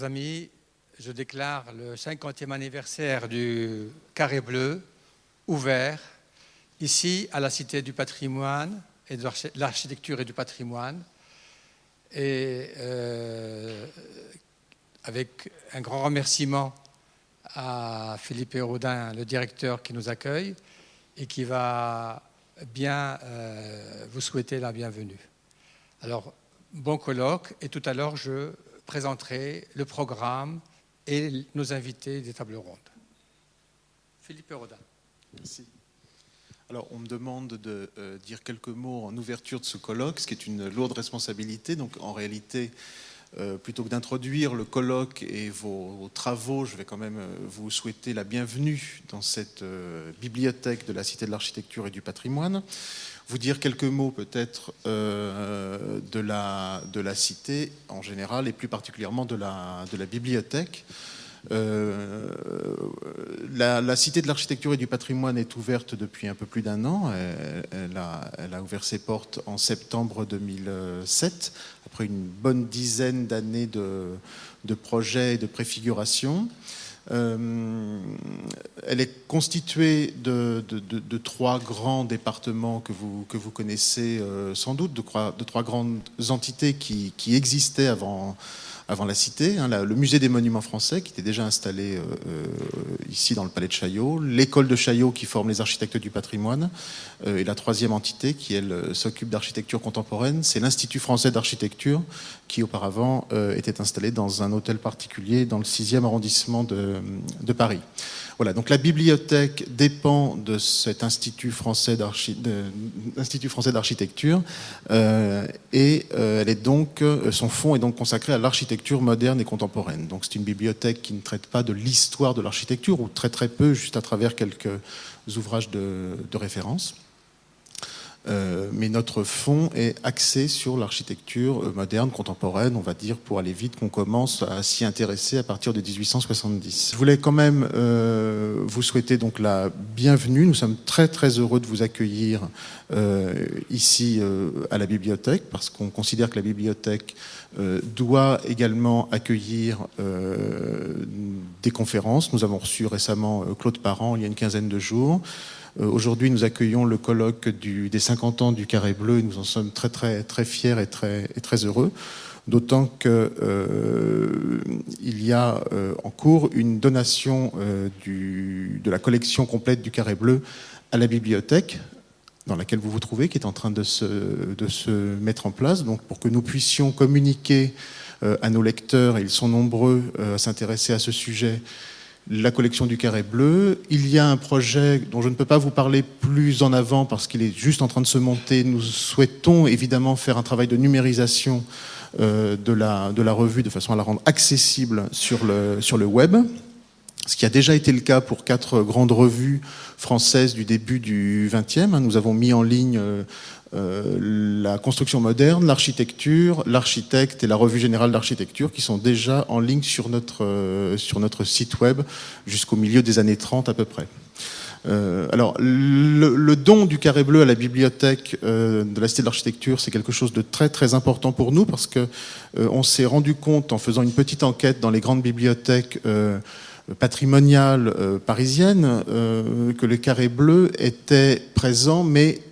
Chers amis, je déclare le 50e anniversaire du Carré Bleu ouvert ici à la Cité du Patrimoine et de l'Architecture et du Patrimoine, et avec un grand remerciement à Philippe Héraudin, le directeur qui nous accueille et qui va bien vous souhaiter la bienvenue. Alors, bon colloque, et tout à l'heure je présenterai le programme et nos invités des tables rondes. Philippe Héraudin. Merci. Alors, on me demande de dire quelques mots en ouverture de ce colloque, ce qui est une lourde responsabilité. Donc, en réalité, plutôt que d'introduire le colloque et vos travaux, je vais quand même vous souhaiter la bienvenue dans cette bibliothèque de la Cité de l'Architecture et du Patrimoine. Vous dire quelques mots peut-être de la Cité en général et plus particulièrement de la bibliothèque. La Cité de l'Architecture et du Patrimoine est ouverte depuis un peu plus d'1 an. Elle a ouvert ses portes en septembre 2007, après une bonne dizaine d'années de projets et de préfiguration. Elle est constituée de 3 grands départements que vous connaissez sans doute, de 3 grandes entités qui existaient avant la Cité, le musée des monuments français qui était déjà installé ici dans le palais de Chaillot, l'école de Chaillot qui forme les architectes du patrimoine, et la 3e entité qui elle s'occupe d'architecture contemporaine, c'est l'Institut français d'architecture qui auparavant était installé dans un hôtel particulier dans le 6e arrondissement de Paris. Voilà, donc la bibliothèque dépend de cet Institut français d'architecture et elle est donc, son fonds est donc consacré à l'architecture moderne et contemporaine. Donc c'est une bibliothèque qui ne traite pas de l'histoire de l'architecture, ou très très peu, juste à travers quelques ouvrages de référence. Mais notre fonds est axé sur l'architecture moderne, contemporaine, on va dire, pour aller vite, qu'on commence à s'y intéresser à partir de 1870. Je voulais quand même vous souhaiter donc la bienvenue. Nous sommes très très heureux de vous accueillir ici à la bibliothèque, parce qu'on considère que la bibliothèque doit également accueillir des conférences. Nous avons reçu récemment Claude Parent, il y a une quinzaine de jours. Aujourd'hui, nous accueillons le colloque des 50 ans du Carré Bleu et nous en sommes très très très fiers et très heureux. D'autant qu'il y a en cours une donation de la collection complète du Carré Bleu à la bibliothèque dans laquelle vous vous trouvez, qui est en train de se mettre en place, donc pour que nous puissions communiquer à nos lecteurs, et ils sont nombreux à s'intéresser à ce sujet, la collection du Carré Bleu. Il y a un projet dont je ne peux pas vous parler plus en avant parce qu'il est juste en train de se monter. Nous souhaitons évidemment faire un travail de numérisation de la revue de façon à la rendre accessible sur le web, ce qui a déjà été le cas pour 4 grandes revues françaises du début du XXe. Nous avons mis en ligne la construction moderne, l'architecture, l'architecte et la revue générale d'architecture qui sont déjà en ligne sur notre site web jusqu'au milieu des années 30 à peu près. Alors, le don du Carré Bleu à la bibliothèque de la Cité de l'Architecture, c'est quelque chose de très très important pour nous parce que on s'est rendu compte en faisant une petite enquête dans les grandes bibliothèques patrimoniales parisiennes que le Carré Bleu était présent mais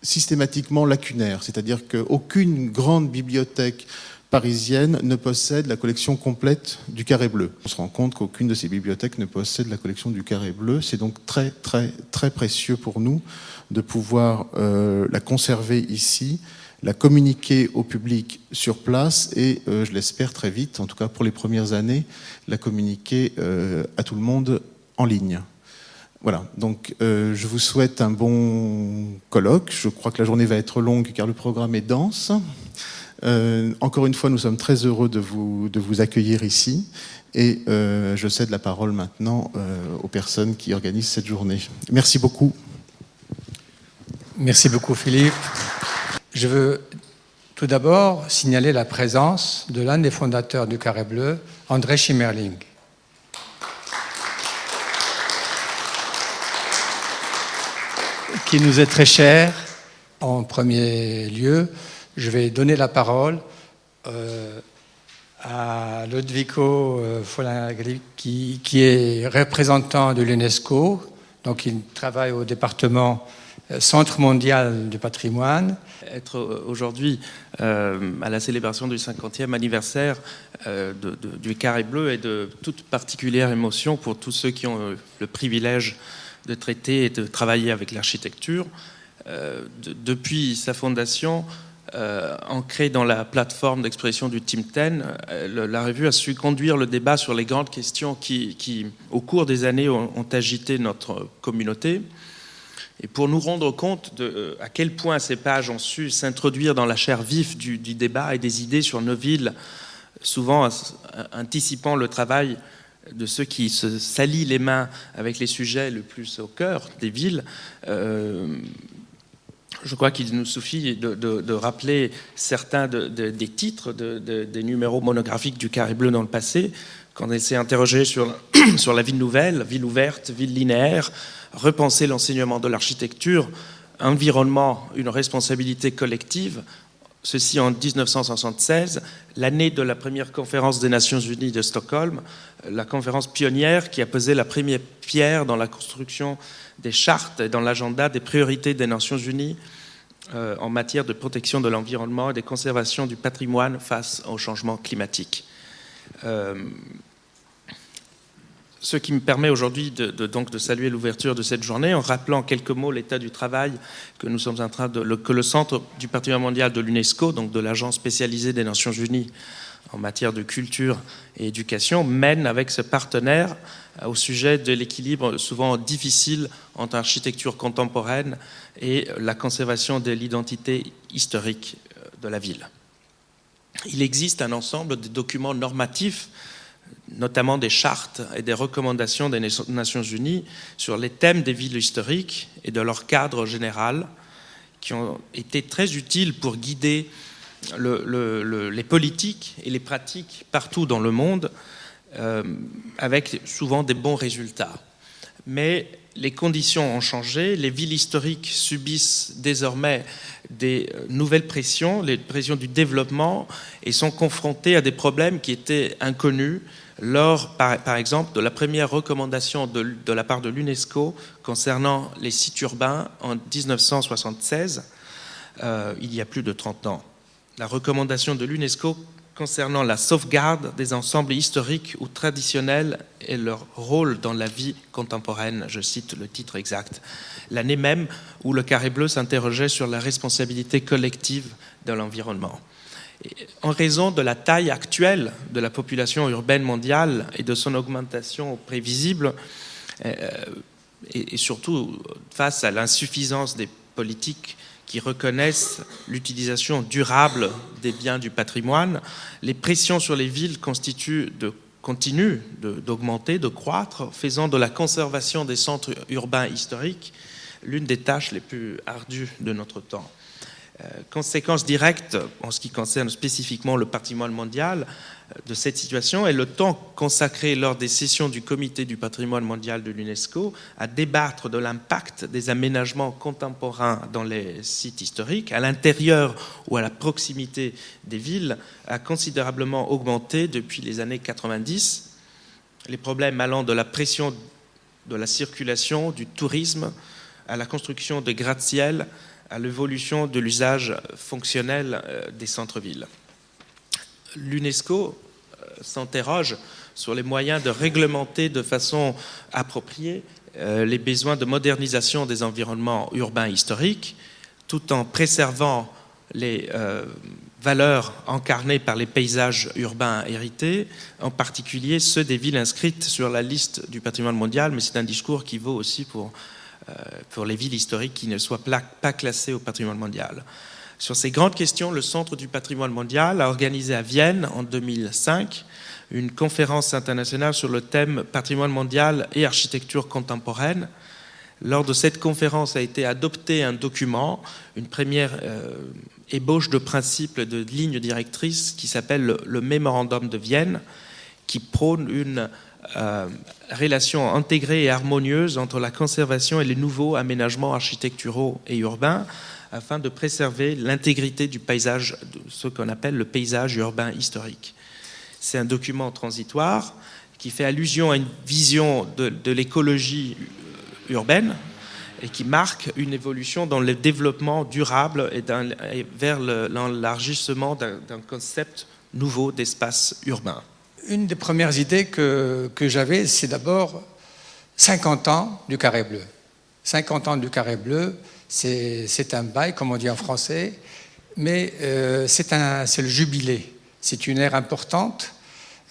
systématiquement lacunaire, c'est-à-dire qu'aucune grande bibliothèque parisienne ne possède la collection complète du Carré Bleu. On se rend compte qu'aucune de ces bibliothèques ne possède la collection du Carré Bleu. C'est donc très très très précieux pour nous de pouvoir la conserver ici, la communiquer au public sur place et, je l'espère très vite, en tout cas pour les premières années, la communiquer à tout le monde en ligne. Voilà, donc je vous souhaite un bon colloque. Je crois que la journée va être longue car le programme est dense. Encore une fois, nous sommes très heureux de vous accueillir ici et je cède la parole maintenant aux personnes qui organisent cette journée. Merci beaucoup. Merci beaucoup Philippe. Je veux tout d'abord signaler la présence de l'un des fondateurs du Carré Bleu, André Schimmerling. Qui nous est très cher. En premier lieu, je vais donner la parole à Lodovico Folingri, qui est représentant de l'UNESCO. Donc, il travaille au département Centre mondial du patrimoine. Être aujourd'hui à la célébration du 50e anniversaire du Carré Bleu est de toute particulière émotion pour tous ceux qui ont le privilège de traiter et de travailler avec l'architecture. Depuis sa fondation, ancrée dans la plateforme d'expression du Team 10, la revue a su conduire le débat sur les grandes questions qui au cours des années, ont agité notre communauté. Et pour nous rendre compte à quel point ces pages ont su s'introduire dans la chair vive du débat et des idées sur nos villes, souvent anticipant le travail de ceux qui se salient les mains avec les sujets le plus au cœur des villes, je crois qu'il nous suffit de rappeler certains des titres des numéros monographiques du Carré Bleu dans le passé, quand on s'est interrogé sur la ville nouvelle, ville ouverte, ville linéaire, repenser l'enseignement de l'architecture, environnement, une responsabilité collective. Ceci en 1976, l'année de la première conférence des Nations Unies de Stockholm, la conférence pionnière qui a posé la première pierre dans la construction des chartes et dans l'agenda des priorités des Nations Unies en matière de protection de l'environnement et de conservation du patrimoine face au changement climatique. Ce qui me permet aujourd'hui donc de saluer l'ouverture de cette journée en rappelant en quelques mots l'état du travail que nous sommes en train que le Centre du patrimoine mondial de l'UNESCO, donc de l'agence spécialisée des Nations Unies en matière de culture et éducation, mène avec ses partenaires au sujet de l'équilibre souvent difficile entre architecture contemporaine et la conservation de l'identité historique de la ville. Il existe un ensemble de documents normatifs, notamment des chartes et des recommandations des Nations Unies sur les thèmes des villes historiques et de leur cadre général, qui ont été très utiles pour guider les politiques et les pratiques partout dans le monde, avec souvent des bons résultats. Mais les conditions ont changé, les villes historiques subissent désormais des nouvelles pressions, les pressions du développement, et sont confrontées à des problèmes qui étaient inconnus lors, par exemple, de la première recommandation de la part de l'UNESCO concernant les sites urbains en 1976, il y a plus de 30 ans. La recommandation de l'UNESCO concernant la sauvegarde des ensembles historiques ou traditionnels et leur rôle dans la vie contemporaine, je cite le titre exact, l'année même où le Carré Bleu s'interrogeait sur la responsabilité collective de l'environnement. En raison de la taille actuelle de la population urbaine mondiale et de son augmentation prévisible, et surtout face à l'insuffisance des politiques qui reconnaissent l'utilisation durable des biens du patrimoine, les pressions sur les villes continuent d'augmenter, de croître, faisant de la conservation des centres urbains historiques l'une des tâches les plus ardues de notre temps. Conséquence directe, en ce qui concerne spécifiquement le patrimoine mondial, de cette situation est le temps consacré lors des sessions du Comité du patrimoine mondial de l'UNESCO à débattre de l'impact des aménagements contemporains dans les sites historiques, à l'intérieur ou à la proximité des villes, a considérablement augmenté depuis les années 90. Les problèmes allant de la pression de la circulation, du tourisme, à la construction de gratte-ciel, à l'évolution de l'usage fonctionnel des centres-villes. L'UNESCO s'interroge sur les moyens de réglementer de façon appropriée les besoins de modernisation des environnements urbains historiques, tout en préservant les valeurs incarnées par les paysages urbains hérités, en particulier ceux des villes inscrites sur la liste du patrimoine mondial, mais c'est un discours qui vaut aussi pour les villes historiques qui ne soient pas classées au patrimoine mondial. Sur ces grandes questions, le Centre du patrimoine mondial a organisé à Vienne en 2005 une conférence internationale sur le thème patrimoine mondial et architecture contemporaine. Lors de cette conférence a été adopté un document, une première ébauche de principes de lignes directrices qui s'appelle le Mémorandum de Vienne, qui prône une relation intégrée et harmonieuse entre la conservation et les nouveaux aménagements architecturaux et urbains afin de préserver l'intégrité du paysage, ce qu'on appelle le paysage urbain historique. C'est un document transitoire qui fait allusion à une vision de l'écologie urbaine et qui marque une évolution dans le développement durable et vers l'élargissement d'un concept nouveau d'espace urbain. Une des premières idées que j'avais, c'est d'abord 50 ans du carré bleu. 50 ans du carré bleu, c'est un bail, comme on dit en français, mais c'est le jubilé. C'est une ère importante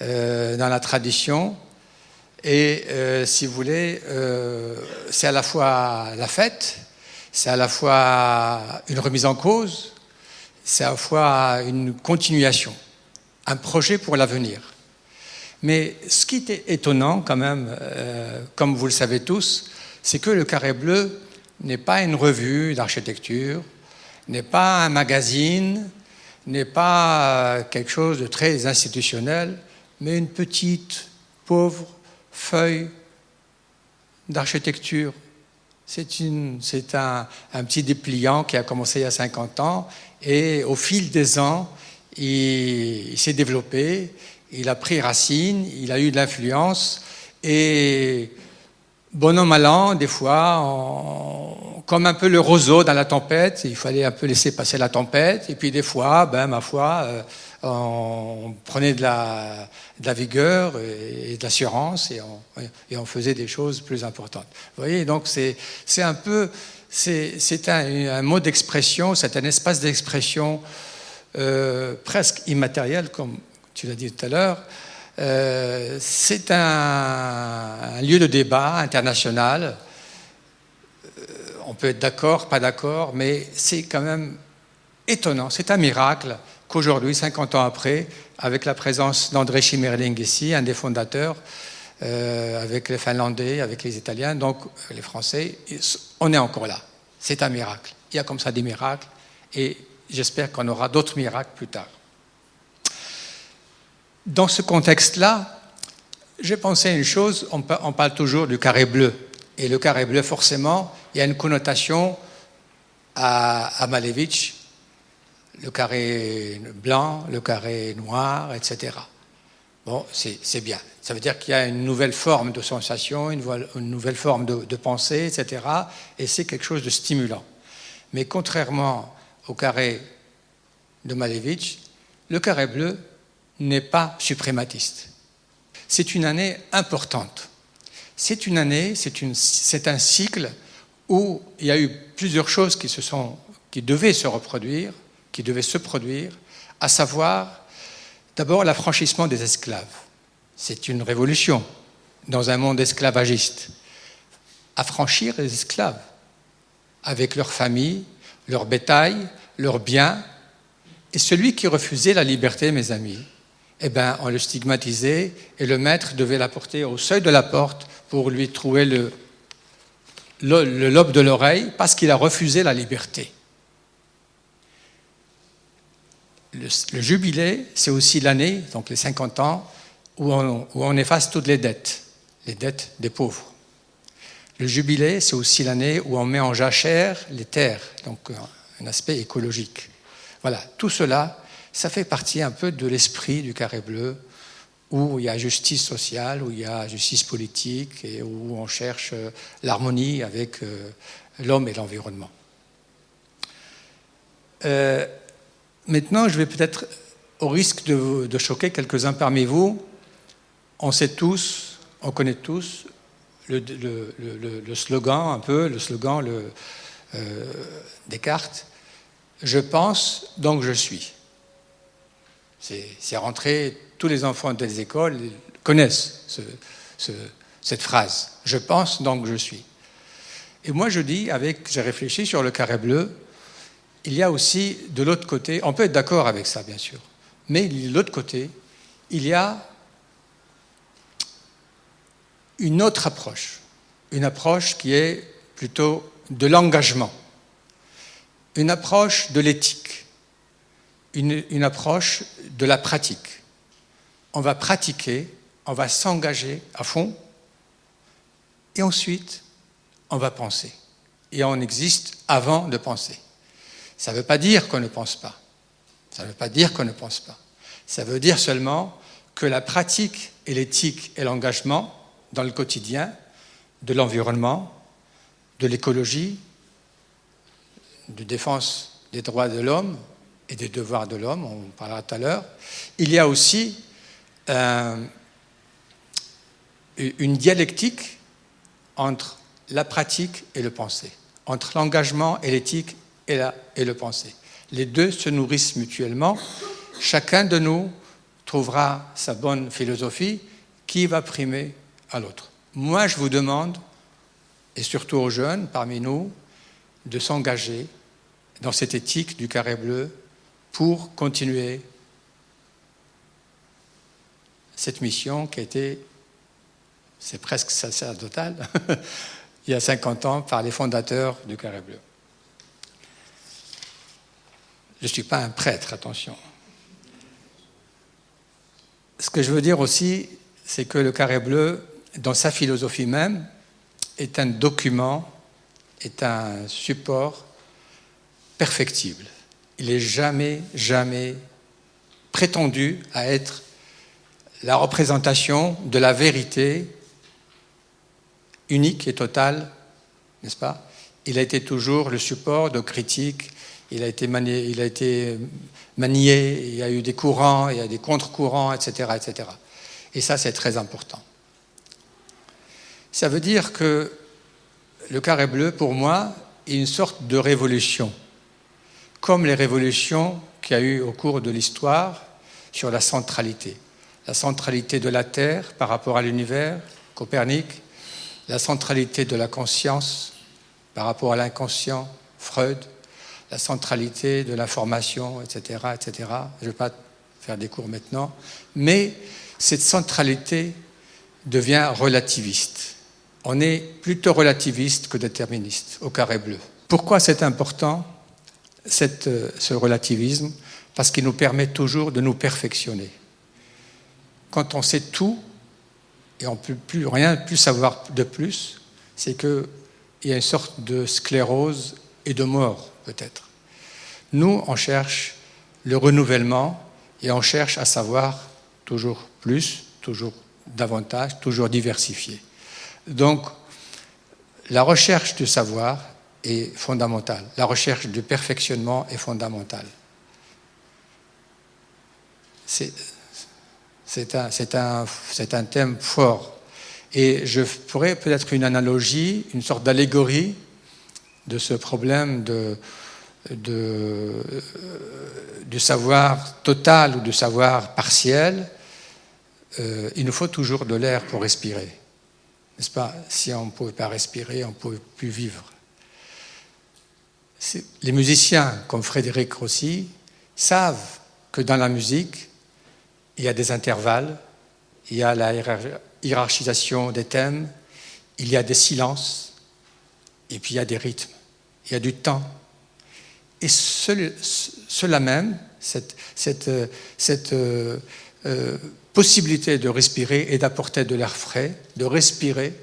dans la tradition. Et si vous voulez, c'est à la fois la fête, c'est à la fois une remise en cause, c'est à la fois une continuation, un projet pour l'avenir. Mais ce qui est étonnant quand même, comme vous le savez tous, c'est que le Carré Bleu n'est pas une revue d'architecture, n'est pas un magazine, n'est pas quelque chose de très institutionnel, mais une petite, pauvre feuille d'architecture. C'est un petit dépliant qui a commencé il y a 50 ans et au fil des ans, il s'est développé, il a pris racine, il a eu de l'influence et bon an, mal an, des fois, comme un peu le roseau dans la tempête, il fallait un peu laisser passer la tempête et puis des fois, ma foi, on prenait de la vigueur et de l'assurance et on faisait des choses plus importantes. Vous voyez, donc c'est un mot d'expression, c'est un espace d'expression presque immatériel, comme tu l'as dit tout à l'heure. C'est un lieu de débat international. On peut être d'accord, pas d'accord, mais c'est quand même étonnant. C'est un miracle qu'aujourd'hui, 50 ans après, avec la présence d'André Schimmerling ici, un des fondateurs, avec les Finlandais, avec les Italiens, donc les Français, on est encore là. C'est un miracle. Il y a comme ça des miracles et j'espère qu'on aura d'autres miracles plus tard. Dans ce contexte-là, j'ai pensé à une chose, on parle toujours du carré bleu. Et le carré bleu, forcément, il y a une connotation à Malevich, le carré blanc, le carré noir, etc. Bon, c'est bien. Ça veut dire qu'il y a une nouvelle forme de sensation, une nouvelle forme de pensée, etc. Et c'est quelque chose de stimulant. Mais contrairement au carré de Malevich, le carré bleu n'est pas suprématiste. C'est une année importante. C'est une année, c'est un cycle où il y a eu plusieurs choses qui devaient se reproduire, qui devaient se produire, à savoir d'abord l'affranchissement des esclaves. C'est une révolution dans un monde esclavagiste. Affranchir les esclaves avec leurs familles, leur bétail, leurs biens. Et celui qui refusait la liberté, mes amis, eh ben, on le stigmatisait et le maître devait la porter au seuil de la porte pour lui trouver le lobe de l'oreille parce qu'il a refusé la liberté. Le jubilé, c'est aussi l'année, donc les 50 ans, où on efface toutes les dettes des pauvres. Le jubilé, c'est aussi l'année où on met en jachère les terres, donc un aspect écologique. Voilà, tout cela, ça fait partie un peu de l'esprit du carré bleu, où il y a justice sociale, où il y a justice politique, et où on cherche l'harmonie avec l'homme et l'environnement. Maintenant, je vais peut-être, au risque de choquer quelques-uns parmi vous, on sait tous, on connaît tous le slogan, un peu, le slogan Descartes, « Je pense, donc je suis ». C'est rentré, tous les enfants des écoles connaissent cette phrase. « Je pense, donc je suis ». Et moi, je dis, j'ai réfléchi sur le carré bleu, il y a aussi de l'autre côté, on peut être d'accord avec ça, bien sûr, mais de l'autre côté, il y a une autre approche, une approche qui est plutôt de l'engagement, une approche de l'éthique, une approche de la pratique. On va pratiquer, on va s'engager à fond, et ensuite, on va penser. Et on existe avant de penser. Ça ne veut pas dire qu'on ne pense pas. Ça ne veut pas dire qu'on ne pense pas. Ça veut dire seulement que la pratique et l'éthique et l'engagement dans le quotidien de l'environnement, de l'écologie, de défense des droits de l'homme et des devoirs de l'homme, on parlera tout à l'heure. Il y a aussi une dialectique entre la pratique et le penser, entre l'engagement et l'éthique et le penser. Les deux se nourrissent mutuellement. Chacun de nous trouvera sa bonne philosophie qui va primer à l'autre. Moi, je vous demande, et surtout aux jeunes parmi nous, de s'engager dans cette éthique du carré bleu pour continuer cette mission qui a été, c'est presque sacerdotale, il y a 50 ans par les fondateurs du carré bleu. Je ne suis pas un prêtre, attention. Ce que je veux dire aussi, c'est que le carré bleu, dans sa philosophie même, est un document, est un support perfectible. Il n'est jamais prétendu à être la représentation de la vérité unique et totale, n'est-ce pas? Il a été toujours le support de critiques, il a été manié, il y a eu des courants, il y a des contre-courants, etc., etc. Et ça, c'est très important. Ça veut dire que le carré bleu, pour moi, est une sorte de révolution, comme les révolutions qu'il y a eu au cours de l'histoire sur la centralité de la Terre par rapport à l'univers, Copernic, la centralité de la conscience par rapport à l'inconscient, Freud, la centralité de l'information, etc., etc. Je ne vais pas faire des cours maintenant, mais cette centralité devient relativiste. On est plutôt relativiste que déterministe au carré bleu. Pourquoi c'est important, ce relativisme? Parce qu'il nous permet toujours de nous perfectionner. Quand on sait tout, et on ne peut plus rien plus savoir de plus, c'est qu'il y a une sorte de sclérose et de mort, peut-être. Nous, on cherche le renouvellement et on cherche à savoir toujours plus, toujours davantage, toujours diversifié. Donc, la recherche du savoir est fondamentale. La recherche du perfectionnement est fondamentale. C'est un thème fort. Et je ferai peut-être une analogie, une sorte d'allégorie de ce problème du savoir total ou du savoir partiel. Il nous faut toujours de l'air pour respirer. N'est-ce pas? Si on ne pouvait pas respirer, on ne pouvait plus vivre. Les musiciens, comme Frédéric Rossi, savent que dans la musique, il y a des intervalles, il y a la hiérarchisation des thèmes, il y a des silences, et puis il y a des rythmes, il y a du temps. Et cela même, cette possibilité de respirer et d'apporter de l'air frais, de respirer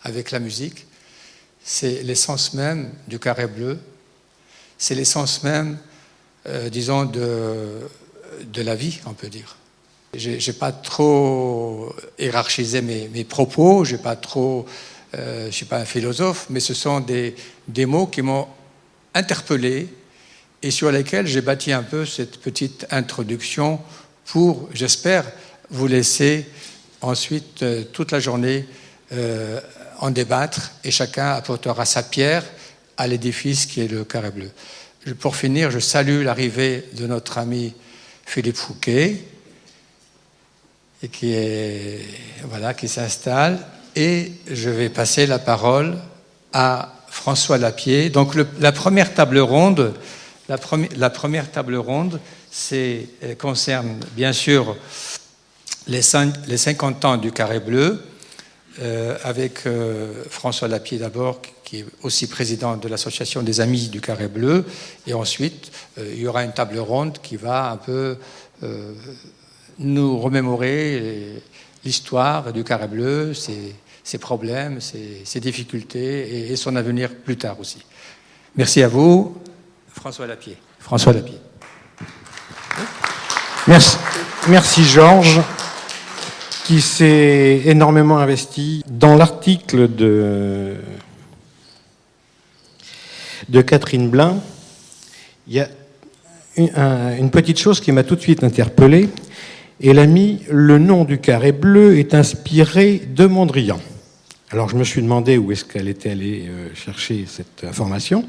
avec la musique, c'est l'essence même du carré bleu, c'est l'essence même, disons, de la vie, on peut dire. Je n'ai pas trop hiérarchisé mes propos, je ne suis pas un philosophe, mais ce sont des mots qui m'ont interpellé et sur lesquels j'ai bâti un peu cette petite introduction pour, j'espère, vous laisser ensuite toute la journée en débattre et chacun apportera sa pierre à l'édifice qui est le carré bleu. Pour finir, je salue l'arrivée de notre ami Philippe Fouquet et qui s'installe, et je vais passer la parole à François Lapierre. Donc la première table ronde, concerne bien sûr les 50 ans du carré bleu, avec François Lapierre d'abord, qui est aussi président de l'association des Amis du Carré Bleu, et ensuite il y aura une table ronde qui va un peu nous remémorer l'histoire du Carré Bleu, ses problèmes, ses difficultés et son avenir plus tard aussi. Merci à vous, François Lapierre. Merci Georges. qui s'est énormément investi. Dans l'article de Catherine Blin, il y a une petite chose qui m'a tout de suite interpellé. Elle a mis « Le nom du carré bleu est inspiré de Mondrian ». Alors je me suis demandé où est-ce qu'elle était allée chercher cette information.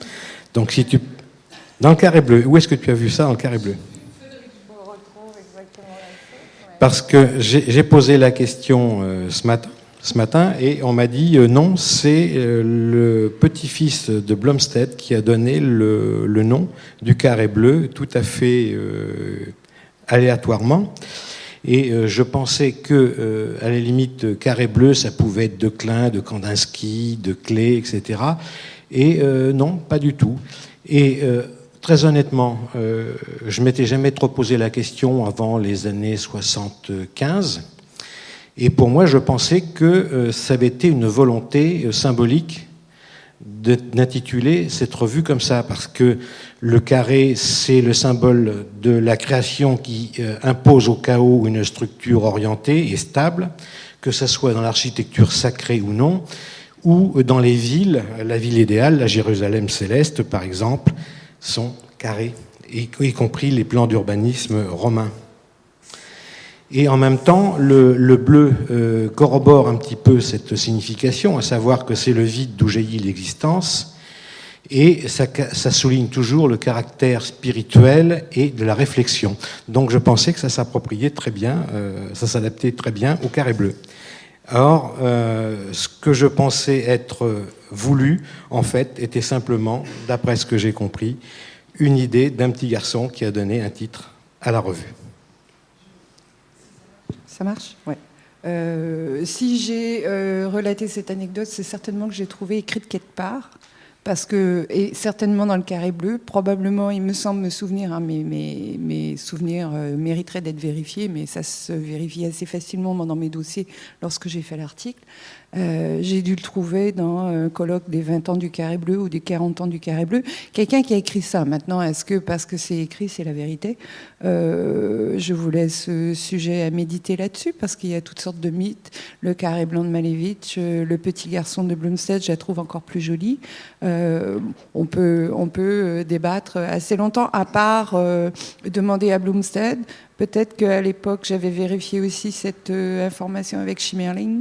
Donc si tu... Dans le carré bleu, où est-ce que tu as vu ça dans le carré bleu? Parce que j'ai posé la question ce matin et on m'a dit non, c'est le petit-fils de Blomstedt qui a donné le nom du carré bleu tout à fait aléatoirement. Et je pensais que, à la limite, carré bleu, ça pouvait être de Klein, de Kandinsky, de Klee, etc. Et non, pas du tout. Et très honnêtement, je m'étais jamais trop posé la question avant les années 75. Et pour moi, je pensais que ça avait été une volonté symbolique d'intituler cette revue comme ça, parce que le carré, c'est le symbole de la création qui impose au chaos une structure orientée et stable, que ce soit dans l'architecture sacrée ou non, ou dans les villes, la ville idéale, la Jérusalem céleste par exemple, sont carrés, y compris les plans d'urbanisme romains. Et en même temps, le bleu corrobore un petit peu cette signification, à savoir que c'est le vide d'où jaillit l'existence, et ça souligne toujours le caractère spirituel et de la réflexion. Donc je pensais que ça s'appropriait très bien, ça s'adaptait très bien au carré bleu. Or, ce que je pensais être voulu, en fait, était simplement, d'après ce que j'ai compris, une idée d'un petit garçon qui a donné un titre à la revue. Ça marche ? Ouais. Si j'ai relaté cette anecdote, c'est certainement que j'ai trouvé écrite quelque part, parce que, et certainement dans le carré bleu, probablement, il me semble me souvenir, hein, mes souvenirs mériteraient d'être vérifiés, mais ça se vérifie assez facilement dans mes dossiers lorsque j'ai fait l'article. J'ai dû le trouver dans un colloque des 20 ans du carré bleu ou des 40 ans du carré bleu. Quelqu'un qui a écrit ça. Maintenant, est-ce que parce que c'est écrit, c'est la vérité ? Je vous laisse sujet à méditer là-dessus, parce qu'il y a toutes sortes de mythes. Le carré blanc de Malevich, le petit garçon de Blomstedt, je la trouve encore plus jolie. On peut débattre assez longtemps, à part demander à Blomstedt. Peut-être qu'à l'époque, j'avais vérifié aussi cette information avec Schmerling.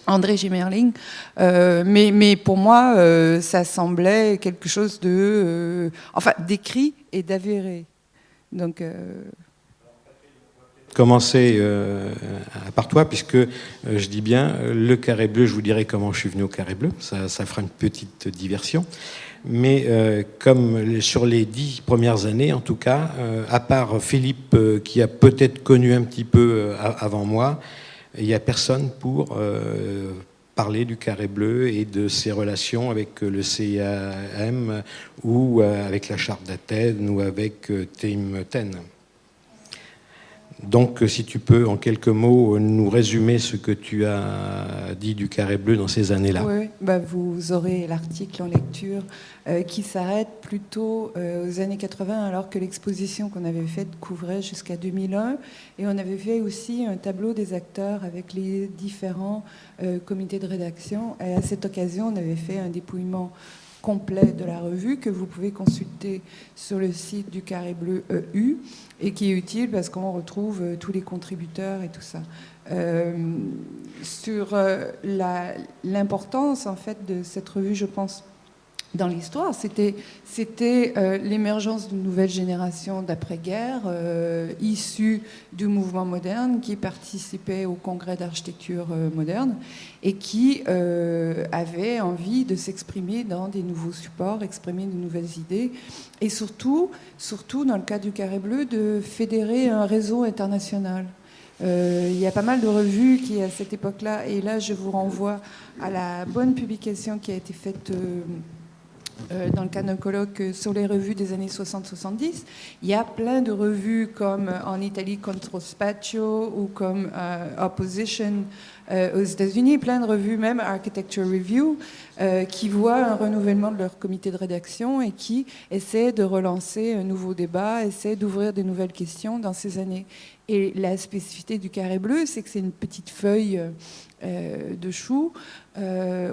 André Schmerling, mais pour moi, ça semblait quelque chose de, d'écrit et d'avéré. Donc, commencer par toi, puisque je dis bien le carré bleu. Je vous dirai comment je suis venu au carré bleu. Ça fera une petite diversion. Mais comme sur les 10 premières années, en tout cas, à part Philippe, qui a peut-être connu un petit peu avant moi, il n'y a personne pour parler du carré bleu et de ses relations avec le CIAM ou avec la Charte d'Athènes ou avec Tim Ten. Donc, si tu peux, en quelques mots, nous résumer ce que tu as dit du carré bleu dans ces années-là. Oui, vous aurez l'article en lecture qui s'arrête plutôt aux années 80, alors que l'exposition qu'on avait faite couvrait jusqu'à 2001. Et on avait fait aussi un tableau des acteurs avec les différents comités de rédaction. Et à cette occasion, on avait fait un dépouillement complet de la revue que vous pouvez consulter sur le site du Carré Bleu EU et qui est utile parce qu'on retrouve tous les contributeurs et tout ça. Sur l'importance en fait de cette revue, je pense, dans l'histoire, c'était l'émergence d'une nouvelle génération d'après-guerre issue du mouvement moderne qui participait au congrès d'architecture moderne et qui avait envie de s'exprimer dans des nouveaux supports, exprimer de nouvelles idées et surtout dans le cas du Carré Bleu, de fédérer un réseau international. Il y a pas mal de revues qui, à cette époque-là, et là je vous renvoie à la bonne publication qui a été faite dans le cadre d'un colloque sur les revues des années 60-70. Il y a plein de revues comme en Italie Controspatio ou comme Opposition aux États-Unis, plein de revues, même Architecture Review, qui voient un renouvellement de leur comité de rédaction et qui essaient de relancer un nouveau débat, essaient d'ouvrir des nouvelles questions dans ces années. Et la spécificité du carré bleu, c'est que c'est une petite feuille de chou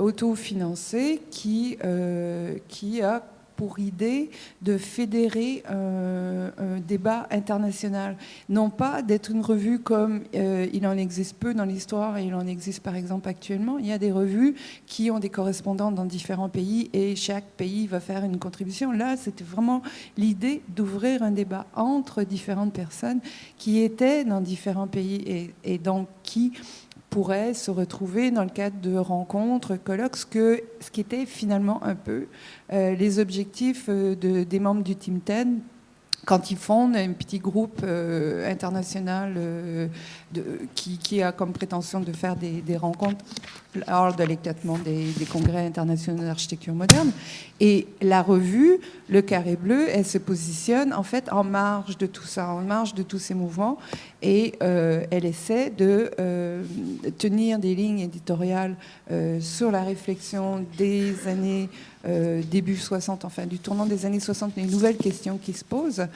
autofinancée qui a pour idée de fédérer un débat international. Non pas d'être une revue comme il en existe peu dans l'histoire et il en existe par exemple actuellement. Il y a des revues qui ont des correspondants dans différents pays et chaque pays va faire une contribution. Là, c'était vraiment l'idée d'ouvrir un débat entre différentes personnes qui étaient dans différents pays et donc qui pourraient se retrouver dans le cadre de rencontres, colloques, ce qui était finalement un peu les objectifs des membres du Team 10 quand ils fondent un petit groupe international qui a comme prétention de faire des rencontres lors de l'éclatement des congrès internationaux d'architecture moderne. Et la revue, le Carré Bleu, elle se positionne en fait en marge de tout ça, en marge de tous ces mouvements, et elle essaie de tenir des lignes éditoriales sur la réflexion des années début 60, enfin du tournant des années 60, les nouvelles questions qui se posent,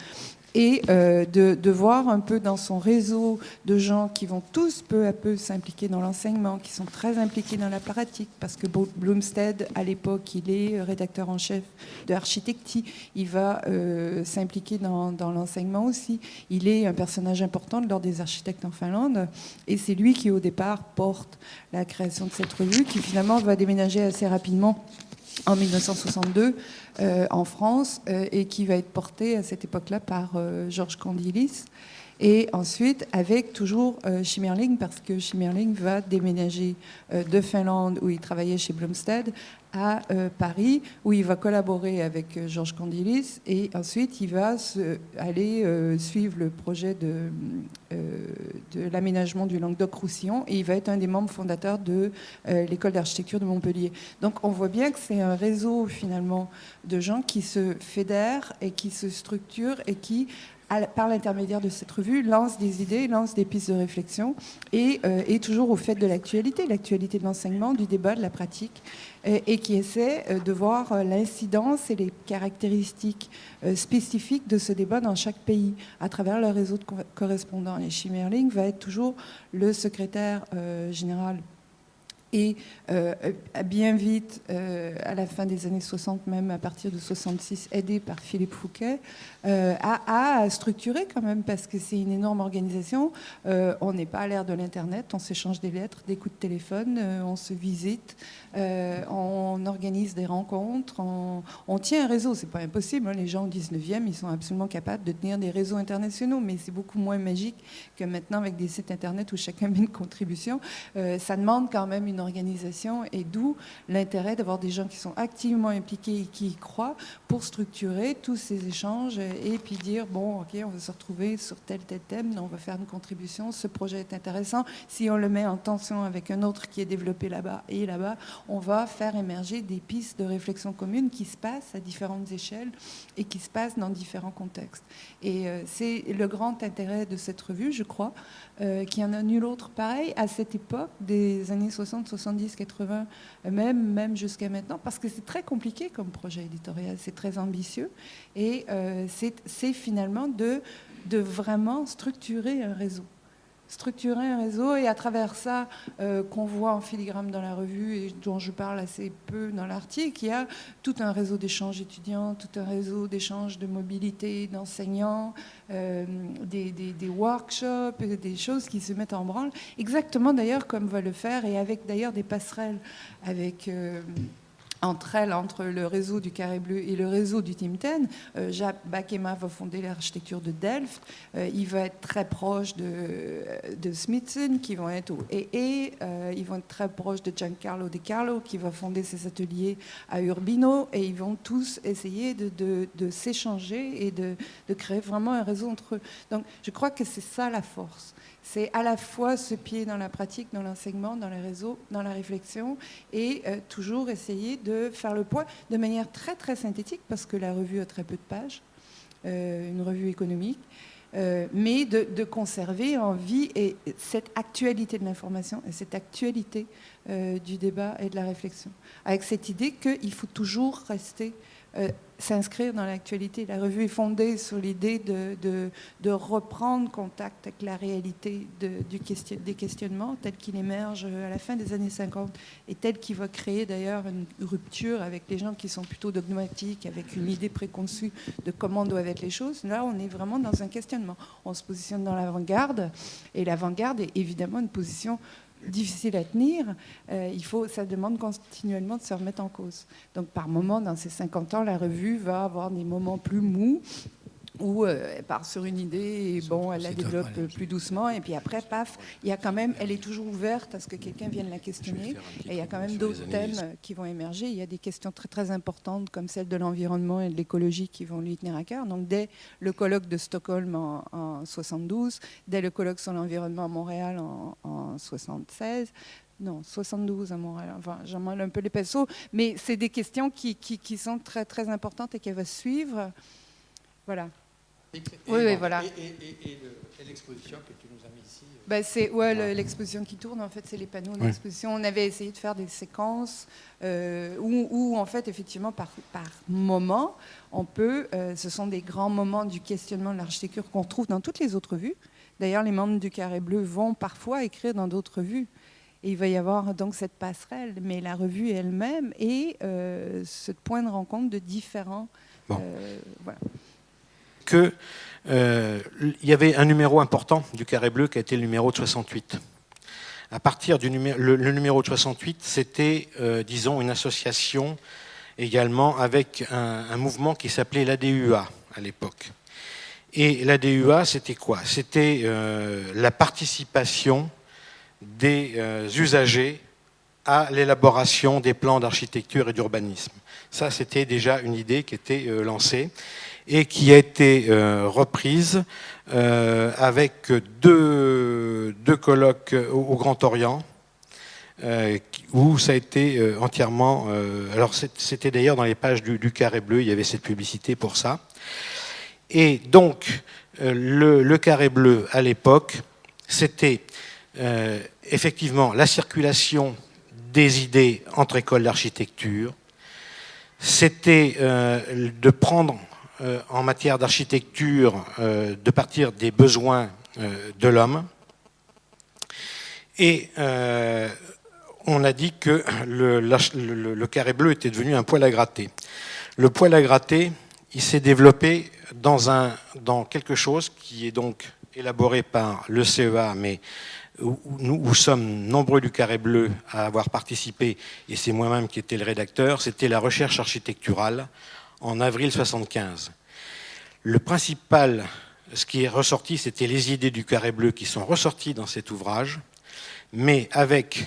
et de voir un peu dans son réseau de gens qui vont tous peu à peu s'impliquer dans l'enseignement, qui sont très impliqués dans la pratique, parce que Bloomstead, à l'époque, il est rédacteur en chef de Architecti, il va s'impliquer dans l'enseignement aussi. Il est un personnage important de l'Ordre des architectes en Finlande, et c'est lui qui, au départ, porte la création de cette revue, qui finalement va déménager assez rapidement en 1962 en France et qui va être porté à cette époque-là par Georges Candilis. Et ensuite, avec toujours Schimmerling, parce que Schimmerling va déménager de Finlande, où il travaillait chez Bloomstead, à Paris, où il va collaborer avec Georges Candilis. Et ensuite, il va aller suivre le projet de l'aménagement du Languedoc-Roussillon. Et il va être un des membres fondateurs de l'école d'architecture de Montpellier. Donc, on voit bien que c'est un réseau, finalement, de gens qui se fédèrent et qui se structurent et qui, par l'intermédiaire de cette revue, lance des idées, lance des pistes de réflexion et toujours au fait de l'actualité de l'enseignement, du débat, de la pratique, et qui essaie de voir l'incidence et les caractéristiques spécifiques de ce débat dans chaque pays à travers leur réseau de correspondants. Et Schimmerling va être toujours le secrétaire général et bien vite, à la fin des années 60, même à partir de 66, aidé par Philippe Fouquet, à structurer quand même, parce que c'est une énorme organisation. On n'est pas à l'ère de l'Internet, on s'échange des lettres, des coups de téléphone, on se visite, on organise des rencontres, on tient un réseau. C'est pas impossible, hein. Les gens au 19e, ils sont absolument capables de tenir des réseaux internationaux, mais c'est beaucoup moins magique que maintenant avec des sites Internet où chacun met une contribution. Ça demande quand même une organisation, et d'où l'intérêt d'avoir des gens qui sont activement impliqués et qui y croient pour structurer tous ces échanges et puis dire, bon, ok, on va se retrouver sur tel thème, on va faire une contribution, ce projet est intéressant, si on le met en tension avec un autre qui est développé là-bas et là-bas, on va faire émerger des pistes de réflexion commune qui se passent à différentes échelles et qui se passent dans différents contextes. Et c'est le grand intérêt de cette revue, je crois, qu'il n'y en a nul autre pareil à cette époque des années 60, 70, 80, même jusqu'à maintenant, parce que c'est très compliqué comme projet éditorial, c'est très ambitieux, et c'est finalement de vraiment structurer un réseau. Et à travers ça, qu'on voit en filigrane dans la revue et dont je parle assez peu dans l'article, il y a tout un réseau d'échanges étudiants, tout un réseau d'échanges de mobilité, d'enseignants, des workshops, des choses qui se mettent en branle, exactement d'ailleurs comme va le faire, et avec d'ailleurs des passerelles avec... entre le réseau du Carré Bleu et le réseau du Team 10. Jacques Bakema va fonder l'architecture de Delft. Il va être très proche de Smithson, qui vont être au EE. Ils vont être très proches de Giancarlo De Carlo, qui va fonder ses ateliers à Urbino. Et ils vont tous essayer de s'échanger et de créer vraiment un réseau entre eux. Donc, je crois que c'est ça la force. C'est à la fois ce pied dans la pratique, dans l'enseignement, dans les réseaux, dans la réflexion, et toujours essayer de faire le point de manière très très synthétique, parce que la revue a très peu de pages, une revue économique, mais de conserver en vie et cette actualité de l'information et cette actualité du débat et de la réflexion, avec cette idée qu'il faut toujours rester, s'inscrire dans l'actualité. La revue est fondée sur l'idée de reprendre contact avec la réalité des questionnements tels qu'il émerge à la fin des années 50 et tel qu'il va créer d'ailleurs une rupture avec les gens qui sont plutôt dogmatiques, avec une idée préconçue de comment doivent être les choses. Là, on est vraiment dans un questionnement. On se positionne dans l'avant-garde et l'avant-garde est évidemment une position difficile à tenir, ça demande continuellement de se remettre en cause. Donc par moment, dans ces 50 ans, la revue va avoir des moments plus mous, où elle part sur une idée et bon, elle la développe plus doucement, et puis après, paf, il y a quand même, elle est toujours ouverte à ce que quelqu'un vienne la questionner, et il y a quand même d'autres thèmes qui vont émerger. Il y a des questions très très importantes comme celle de l'environnement et de l'écologie qui vont lui tenir à cœur. Donc dès le colloque de Stockholm en 72, dès le colloque sur l'environnement à Montréal en 76, non, 72 à Montréal. Enfin, j'en mêle un peu les pinceaux, mais c'est des questions qui sont très très importantes et qu'elle va suivre. Voilà. Oui, voilà. Et l'exposition que tu nous as mis ici. C'est l'exposition qui tourne, en fait, c'est les panneaux de l'exposition. On avait essayé de faire des séquences où, en fait, effectivement, par moment, on peut. Ce sont des grands moments du questionnement de l'architecture qu'on trouve dans toutes les autres vues. D'ailleurs, les membres du Carré Bleu vont parfois écrire dans d'autres vues. Et il va y avoir donc cette passerelle, mais la revue elle-même est ce point de rencontre de différents. Voilà. Il y avait un numéro important du Carré Bleu qui a été le numéro de 68. À partir du le numéro de 68, c'était, disons, une association également avec un mouvement qui s'appelait l'ADUA à l'époque. Et l'ADUA, c'était quoi? C'était la participation des usagers à l'élaboration des plans d'architecture et d'urbanisme. Ça, c'était déjà une idée qui était lancée et qui a été reprise avec deux colloques au Grand Orient, où ça a été entièrement... alors c'était d'ailleurs dans les pages du Carré Bleu, il y avait cette publicité pour ça. Et donc, le Carré Bleu, à l'époque, c'était effectivement la circulation des idées entre écoles d'architecture, c'était de prendre en matière d'architecture, de partir des besoins de l'homme. Et on a dit que le Carré Bleu était devenu un poêle à gratter. Le poêle à gratter, il s'est développé dans quelque chose qui est donc élaboré par le CEA, mais où nous sommes nombreux du Carré Bleu à avoir participé, et c'est moi-même qui étais le rédacteur, c'était la recherche architecturale en avril 1975. Le principal, ce qui est ressorti, c'était les idées du Carré Bleu qui sont ressorties dans cet ouvrage, mais avec,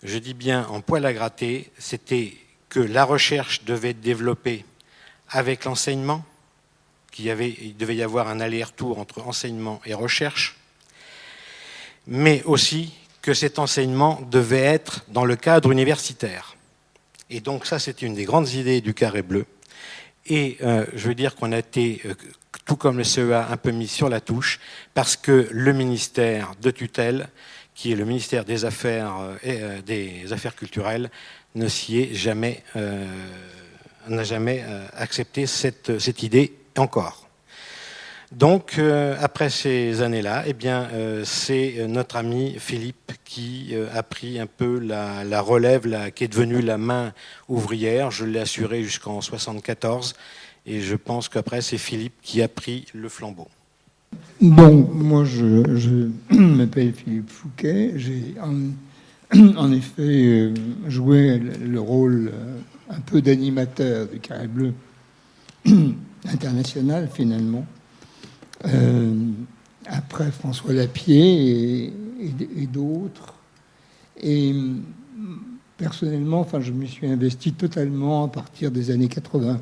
je dis bien en poêle à gratter, c'était que la recherche devait être développée avec l'enseignement, il devait y avoir un aller-retour entre enseignement et recherche, mais aussi que cet enseignement devait être dans le cadre universitaire. Et donc ça, c'était une des grandes idées du Carré Bleu. Et je veux dire qu'on a été, tout comme le CEA, un peu mis sur la touche, parce que le ministère de tutelle, qui est le ministère des Affaires culturelles, n'a jamais accepté cette idée encore. Donc, après ces années-là, eh bien, c'est notre ami Philippe qui a pris un peu la relève, qui est devenue la main ouvrière. Je l'ai assuré jusqu'en 1974, et je pense qu'après, c'est Philippe qui a pris le flambeau. Bon, moi, je m'appelle Philippe Fouquet. J'ai en effet joué le rôle un peu d'animateur du Carré Bleu international, finalement. Après François Lapierre et d'autres. Et personnellement, je me suis investi totalement à partir des années 80.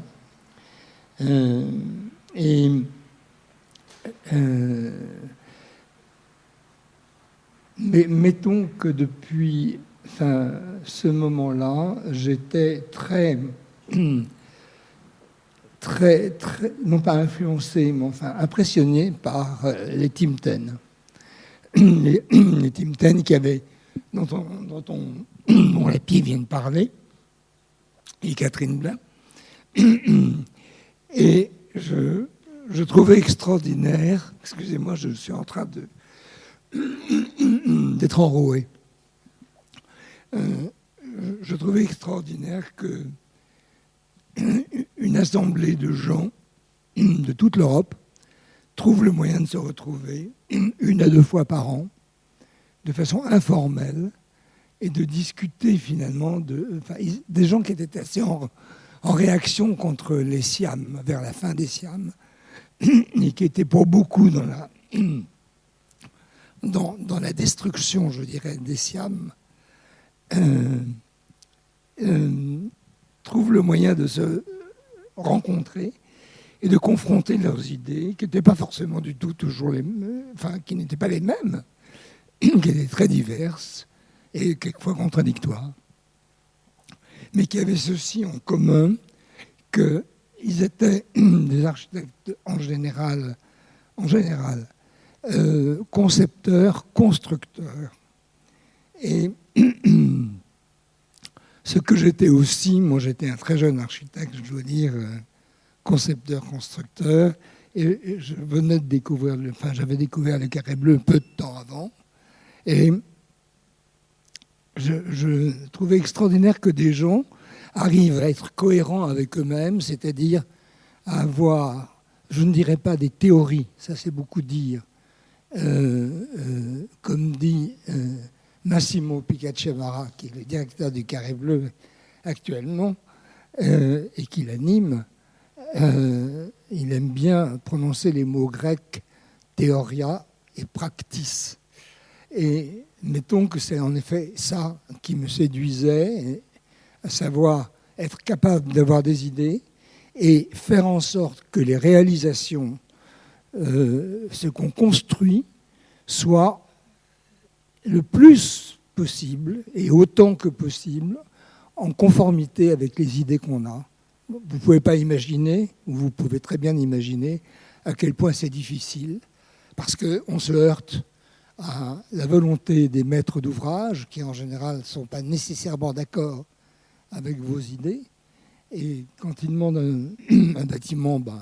Mais mettons que depuis ce moment-là, j'étais très non pas influencé, mais enfin impressionné par les Tim Ten. Les Tim Ten dont la Pie vient de parler, et Catherine Blin. Et je trouvais extraordinaire, excusez-moi, je suis en train d'être enroué. Je trouvais extraordinaire que une assemblée de gens de toute l'Europe trouve le moyen de se retrouver 1 à 2 fois par an, de façon informelle, et de discuter finalement des gens qui étaient assez en réaction contre les Siam, vers la fin des Siam, et qui étaient pour beaucoup dans la destruction, je dirais, des Siam, trouvent le moyen de se rencontrer et de confronter leurs idées, qui n'étaient pas forcément du tout toujours qui n'étaient pas les mêmes, qui étaient très diverses et quelquefois contradictoires, mais qui avaient ceci en commun, qu'ils étaient des architectes en général, concepteurs, constructeurs. Et ce que j'étais aussi, moi j'étais un très jeune architecte, je dois dire, concepteur, constructeur, et je venais de découvrir, j'avais découvert le carré bleu peu de temps avant, et je trouvais extraordinaire que des gens arrivent à être cohérents avec eux-mêmes, c'est-à-dire à avoir, je ne dirais pas des théories, ça c'est beaucoup dire, comme dit Massimo Picacevara, qui est le directeur du Carré Bleu actuellement, et qui l'anime, il aime bien prononcer les mots grecs théoria et practice. Et mettons que c'est en effet ça qui me séduisait, à savoir être capable d'avoir des idées et faire en sorte que les réalisations, ce qu'on construit, soient le plus possible et autant que possible en conformité avec les idées qu'on a. Vous ne pouvez pas imaginer, ou vous pouvez très bien imaginer, à quel point c'est difficile, parce qu'on se heurte à la volonté des maîtres d'ouvrage, qui en général ne sont pas nécessairement d'accord avec vos idées. Et quand ils demandent un bâtiment, il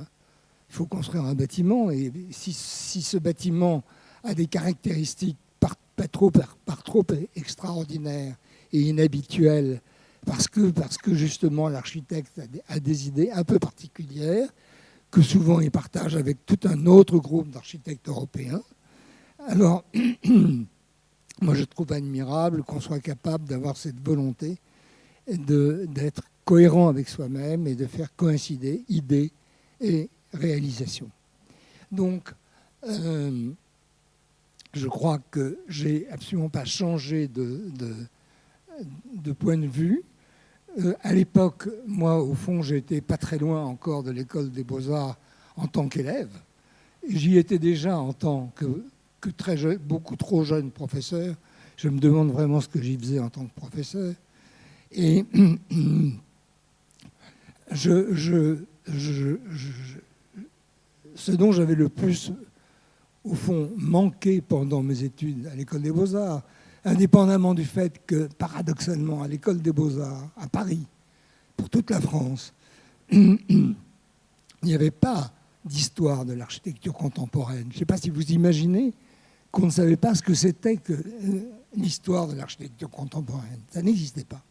faut construire un bâtiment. Et si ce bâtiment a des caractéristiques par trop extraordinaires et inhabituelles, parce que justement l'architecte a des idées un peu particulières, que souvent il partage avec tout un autre groupe d'architectes européens, alors moi je trouve admirable qu'on soit capable d'avoir cette volonté d'être cohérent avec soi-même et de faire coïncider idées et réalisations. Donc, je crois que j'ai absolument pas changé de point de vue. À l'époque, moi, au fond, j'étais pas très loin encore de l'école des Beaux-Arts en tant qu'élève. J'y étais déjà en tant que très jeune, beaucoup trop jeune professeur. Je me demande vraiment ce que j'y faisais en tant que professeur. Et ce dont j'avais le plus, au fond, manqué pendant mes études à l'école des Beaux-Arts, indépendamment du fait que, paradoxalement, à l'école des Beaux-Arts, à Paris, pour toute la France, il n'y avait pas d'histoire de l'architecture contemporaine. Je ne sais pas si vous imaginez qu'on ne savait pas ce que c'était que l'histoire de l'architecture contemporaine. Ça n'existait pas.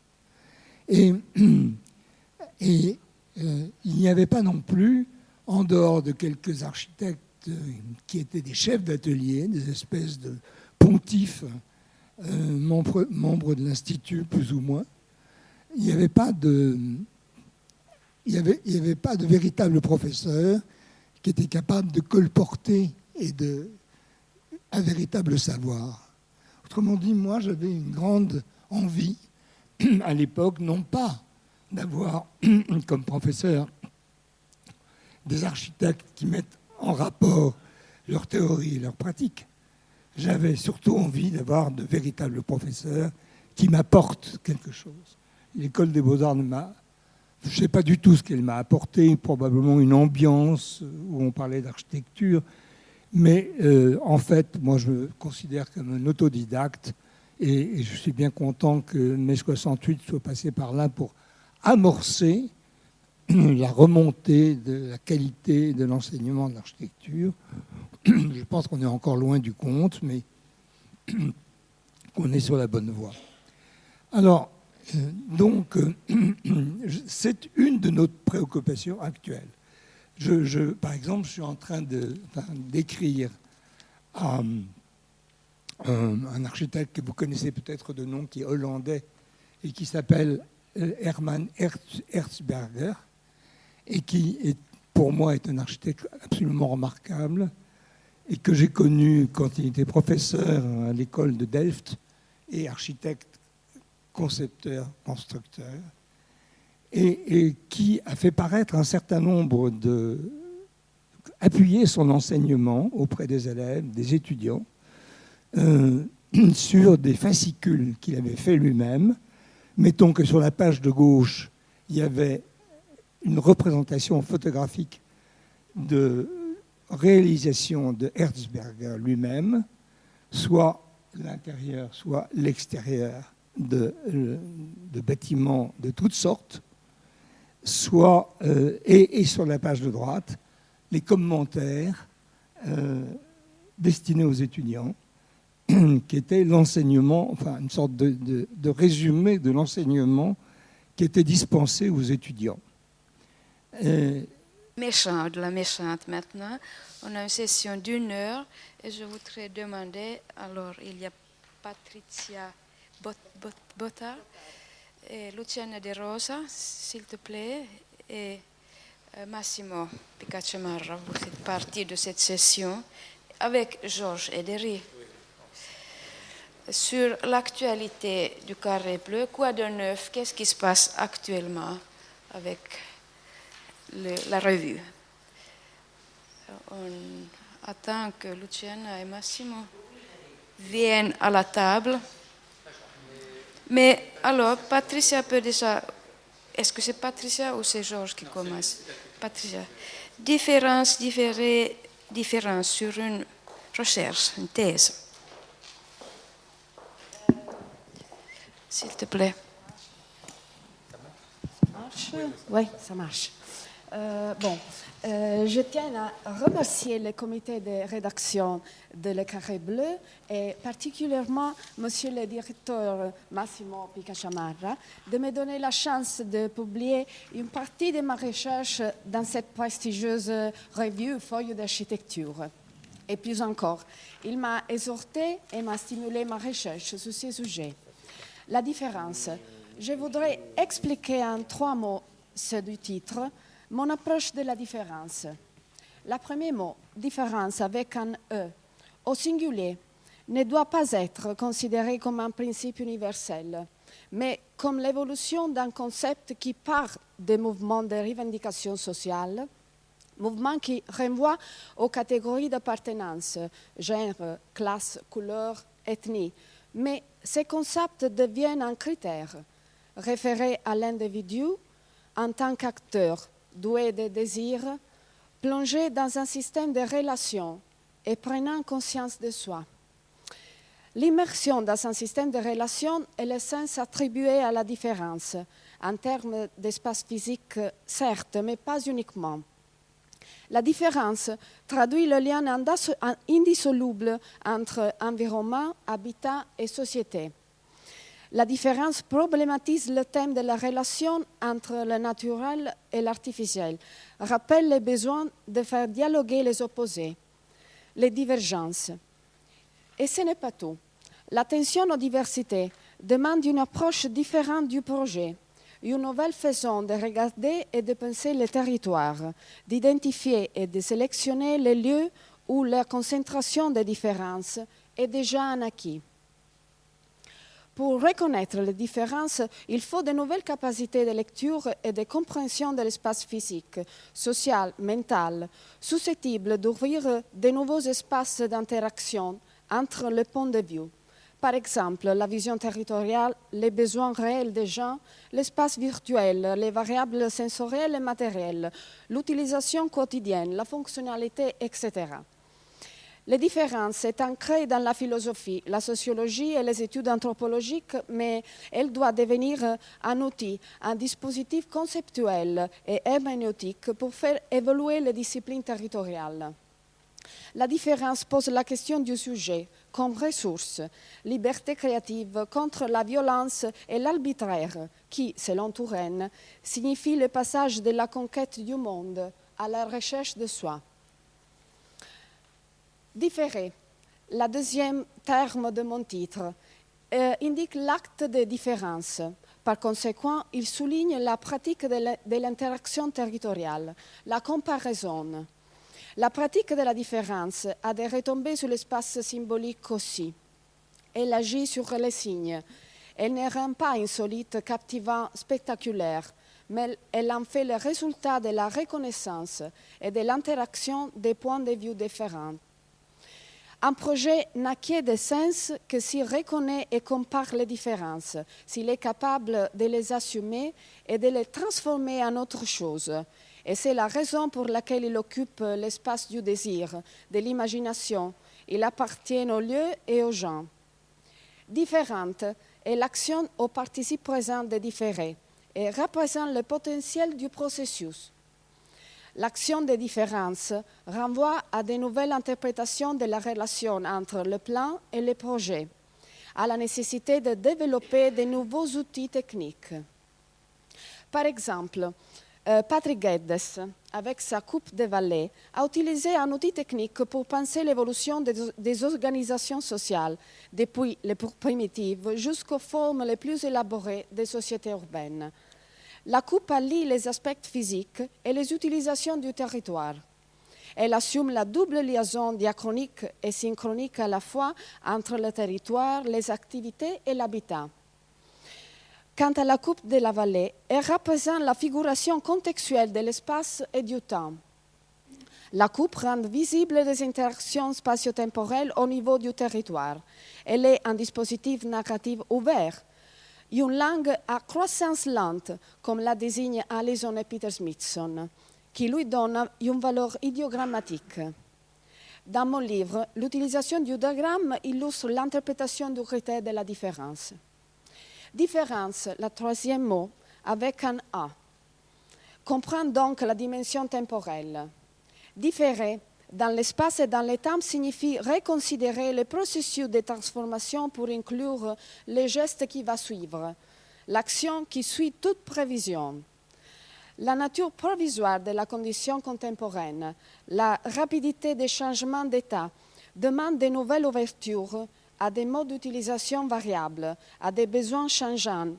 Et il n'y avait pas non plus, en dehors de quelques architectes qui étaient des chefs d'atelier, des espèces de pontifes, membres de l'Institut, plus ou moins, il n'y avait pas de véritable professeur qui était capable de colporter un véritable savoir. Autrement dit, moi, j'avais une grande envie, à l'époque, non pas d'avoir comme professeur des architectes qui mettent en rapport leur théorie et leur pratique. J'avais surtout envie d'avoir de véritables professeurs qui m'apportent quelque chose. L'école des Beaux-Arts ne m'a je ne sais pas du tout ce qu'elle m'a apporté, probablement une ambiance où on parlait d'architecture, mais en fait, moi je me considère comme un autodidacte et je suis bien content que mai 68 soit passé par là pour amorcer la remontée de la qualité de l'enseignement de l'architecture. Je pense qu'on est encore loin du compte, mais qu'on est sur la bonne voie. Alors, donc, c'est une de nos préoccupations actuelles. Par exemple, je suis en train d'écrire à un architecte que vous connaissez peut-être de nom, qui est hollandais et qui s'appelle Herman Hertzberger, et qui, pour moi, est un architecte absolument remarquable et que j'ai connu quand il était professeur à l'école de Delft et architecte, concepteur, constructeur, et qui a fait paraître un certain nombre appuyer son enseignement auprès des élèves, des étudiants, sur des fascicules qu'il avait fait lui-même. Mettons que sur la page de gauche, il y avait une représentation photographique de réalisation de Hertzberger lui-même, soit l'intérieur, soit l'extérieur de bâtiments de toutes sortes, soit, et sur la page de droite, les commentaires destinés aux étudiants, qui était l'enseignement, enfin une sorte de résumé de l'enseignement qui était dispensé aux étudiants. Méchant, de la méchante maintenant. On a une session d'1 heure et je voudrais demander, alors il y a Patricia Botta et Luciana De Rosa, s'il te plaît, et Massimo Picacciamarra, vous faites partie de cette session, avec Georges Ederi. Sur l'actualité du Carré Bleu, quoi de neuf, qu'est-ce qui se passe actuellement avec la revue? On attend que Luciana et Massimo viennent à la table. Mais alors, Patricia peut déjà... Est-ce que c'est Patricia ou c'est Georges qui commence? Patricia. Différence sur une recherche, une thèse. S'il te plaît. Ça marche? Oui, ça marche. Je tiens à remercier le comité de rédaction de Le Carré Bleu et particulièrement Monsieur le directeur Massimo Picacciamarra de me donner la chance de publier une partie de ma recherche dans cette prestigieuse revue Feuilles d'architecture. Et plus encore, il m'a exhorté et m'a stimulé ma recherche sur ces sujets. La différence. Je voudrais expliquer en 3 mots ce du titre, mon approche de la différence. Le premier mot, différence avec un E, au singulier, ne doit pas être considéré comme un principe universel, mais comme l'évolution d'un concept qui part des mouvements de revendication sociale, mouvements qui renvoient aux catégories d'appartenance, genre, classe, couleur, ethnie. Mais ces concepts deviennent un critère, référé à l'individu en tant qu'acteur, doué de désirs, plongé dans un système de relations et prenant conscience de soi. L'immersion dans un système de relations est le sens attribué à la différence, en termes d'espace physique, certes, mais pas uniquement. La différence traduit le lien indissoluble entre environnement, habitat et société. La différence problématise le thème de la relation entre le naturel et l'artificiel, rappelle le besoin de faire dialoguer les opposés, les divergences. Et ce n'est pas tout. L'attention aux diversités demande une approche différente du projet, une nouvelle façon de regarder et de penser le territoire, d'identifier et de sélectionner les lieux où la concentration des différences est déjà un acquis. Pour reconnaître les différences, il faut de nouvelles capacités de lecture et de compréhension de l'espace physique, social, mental, susceptibles d'ouvrir de nouveaux espaces d'interaction entre les points de vue. Par exemple, la vision territoriale, les besoins réels des gens, l'espace virtuel, les variables sensorielles et matérielles, l'utilisation quotidienne, la fonctionnalité, etc. Les différences sont ancrées dans la philosophie, la sociologie et les études anthropologiques, mais elles doivent devenir un outil, un dispositif conceptuel et herméneutique pour faire évoluer les disciplines territoriales. La différence pose la question du sujet comme ressource, liberté créative contre la violence et l'arbitraire, qui, selon Touraine, signifie le passage de la conquête du monde à la recherche de soi. Différer, le deuxième terme de mon titre, indique l'acte de différence. Par conséquent, il souligne la pratique de l'interaction territoriale, la comparaison. La pratique de la différence a des retombées sur l'espace symbolique aussi. Elle agit sur les signes. Elle ne rend pas insolite, captivant, spectaculaire, mais elle en fait le résultat de la reconnaissance et de l'interaction des points de vue différents. Un projet n'acquiert de sens que s'il reconnaît et compare les différences, s'il est capable de les assumer et de les transformer en autre chose. Et c'est la raison pour laquelle il occupe l'espace du désir, de l'imagination. Il appartient au lieu et aux gens. Différente est l'action au participe présent de différer et représente le potentiel du processus. L'action de différence renvoie à de nouvelles interprétations de la relation entre le plan et le projet, à la nécessité de développer de nouveaux outils techniques. Par exemple, Patrick Geddes, avec sa coupe de vallée, a utilisé un outil technique pour penser l'évolution des organisations sociales, depuis les plus primitives jusqu'aux formes les plus élaborées des sociétés urbaines. La coupe allie les aspects physiques et les utilisations du territoire. Elle assume la double liaison diachronique et synchronique à la fois entre le territoire, les activités et l'habitat. Quant à la coupe de la vallée, elle représente la figuration contextuelle de l'espace et du temps. La coupe rend visibles les interactions spatio-temporelles au niveau du territoire. Elle est un dispositif narratif ouvert, une langue à croissance lente, comme la désigne Allison et Peter Smithson, qui lui donne une valeur idéogrammatique. Dans mon livre, l'utilisation du diagramme illustre l'interprétation du critère de la différence. Différence, le troisième mot, avec un A, comprend donc la dimension temporelle. Différer dans l'espace et dans le temps signifie reconsidérer le processus de transformation pour inclure le geste qui va suivre, l'action qui suit toute prévision. La nature provisoire de la condition contemporaine, la rapidité des changements d'état demande de nouvelles ouvertures à des modes d'utilisation variables, à des besoins changeants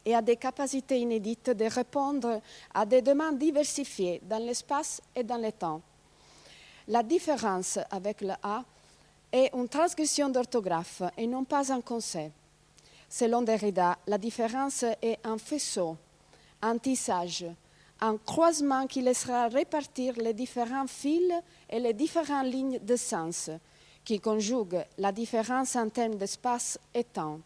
et à des capacités inédites de répondre à des demandes diversifiées dans l'espace et dans le temps. La différence avec le A est une transgression d'orthographe et non pas un concept. Selon Derrida, la différence est un faisceau, un tissage, un croisement qui laissera répartir les différents fils et les différentes lignes de sens, qui conjugue la différence en termes d'espace et temps.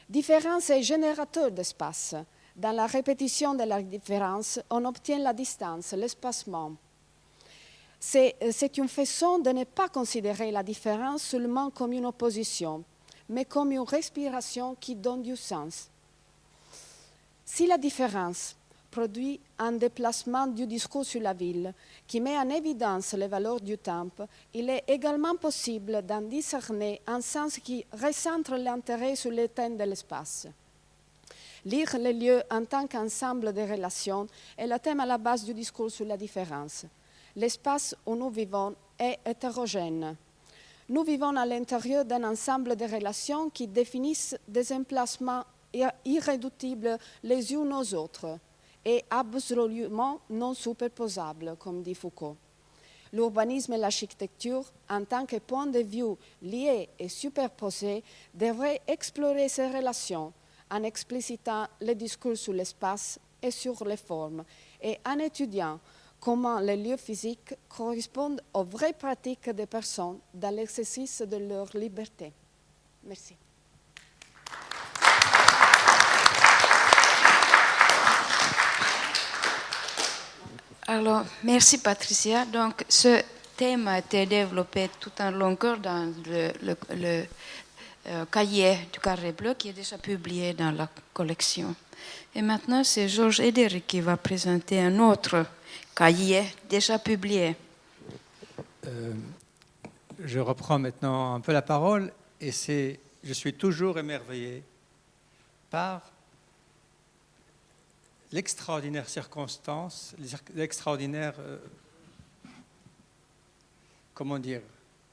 Différence est générateur d'espace. Dans la répétition de la différence, on obtient la distance, l'espacement. C'est une façon de ne pas considérer la différence seulement comme une opposition, mais comme une respiration qui donne du sens. Si la différence produit un déplacement du discours sur la ville qui met en évidence les valeurs du temps, il est également possible d'en discerner un sens qui recentre l'intérêt sur les thèmes de l'espace. Lire les lieux en tant qu'ensemble de relations est le thème à la base du discours sur la différence. L'espace où nous vivons est hétérogène. Nous vivons à l'intérieur d'un ensemble de relations qui définissent des emplacements irréductibles les unes aux autres et absolument non superposables, comme dit Foucault. L'urbanisme et l'architecture, en tant que points de vue liés et superposés, devraient explorer ces relations en explicitant les discours sur l'espace et sur les formes et en étudiant comment les lieux physiques correspondent aux vraies pratiques des personnes dans l'exercice de leur liberté. Merci. Alors, merci Patricia. Donc, ce thème a été développé tout en longueur dans le cahier du Carré Bleu qui est déjà publié dans la collection. Et maintenant, c'est Georges Hédéric qui va présenter un autre cahier déjà publié. Je reprends maintenant un peu la parole et je suis toujours émerveillé par l'extraordinaire circonstance, l'extraordinaire,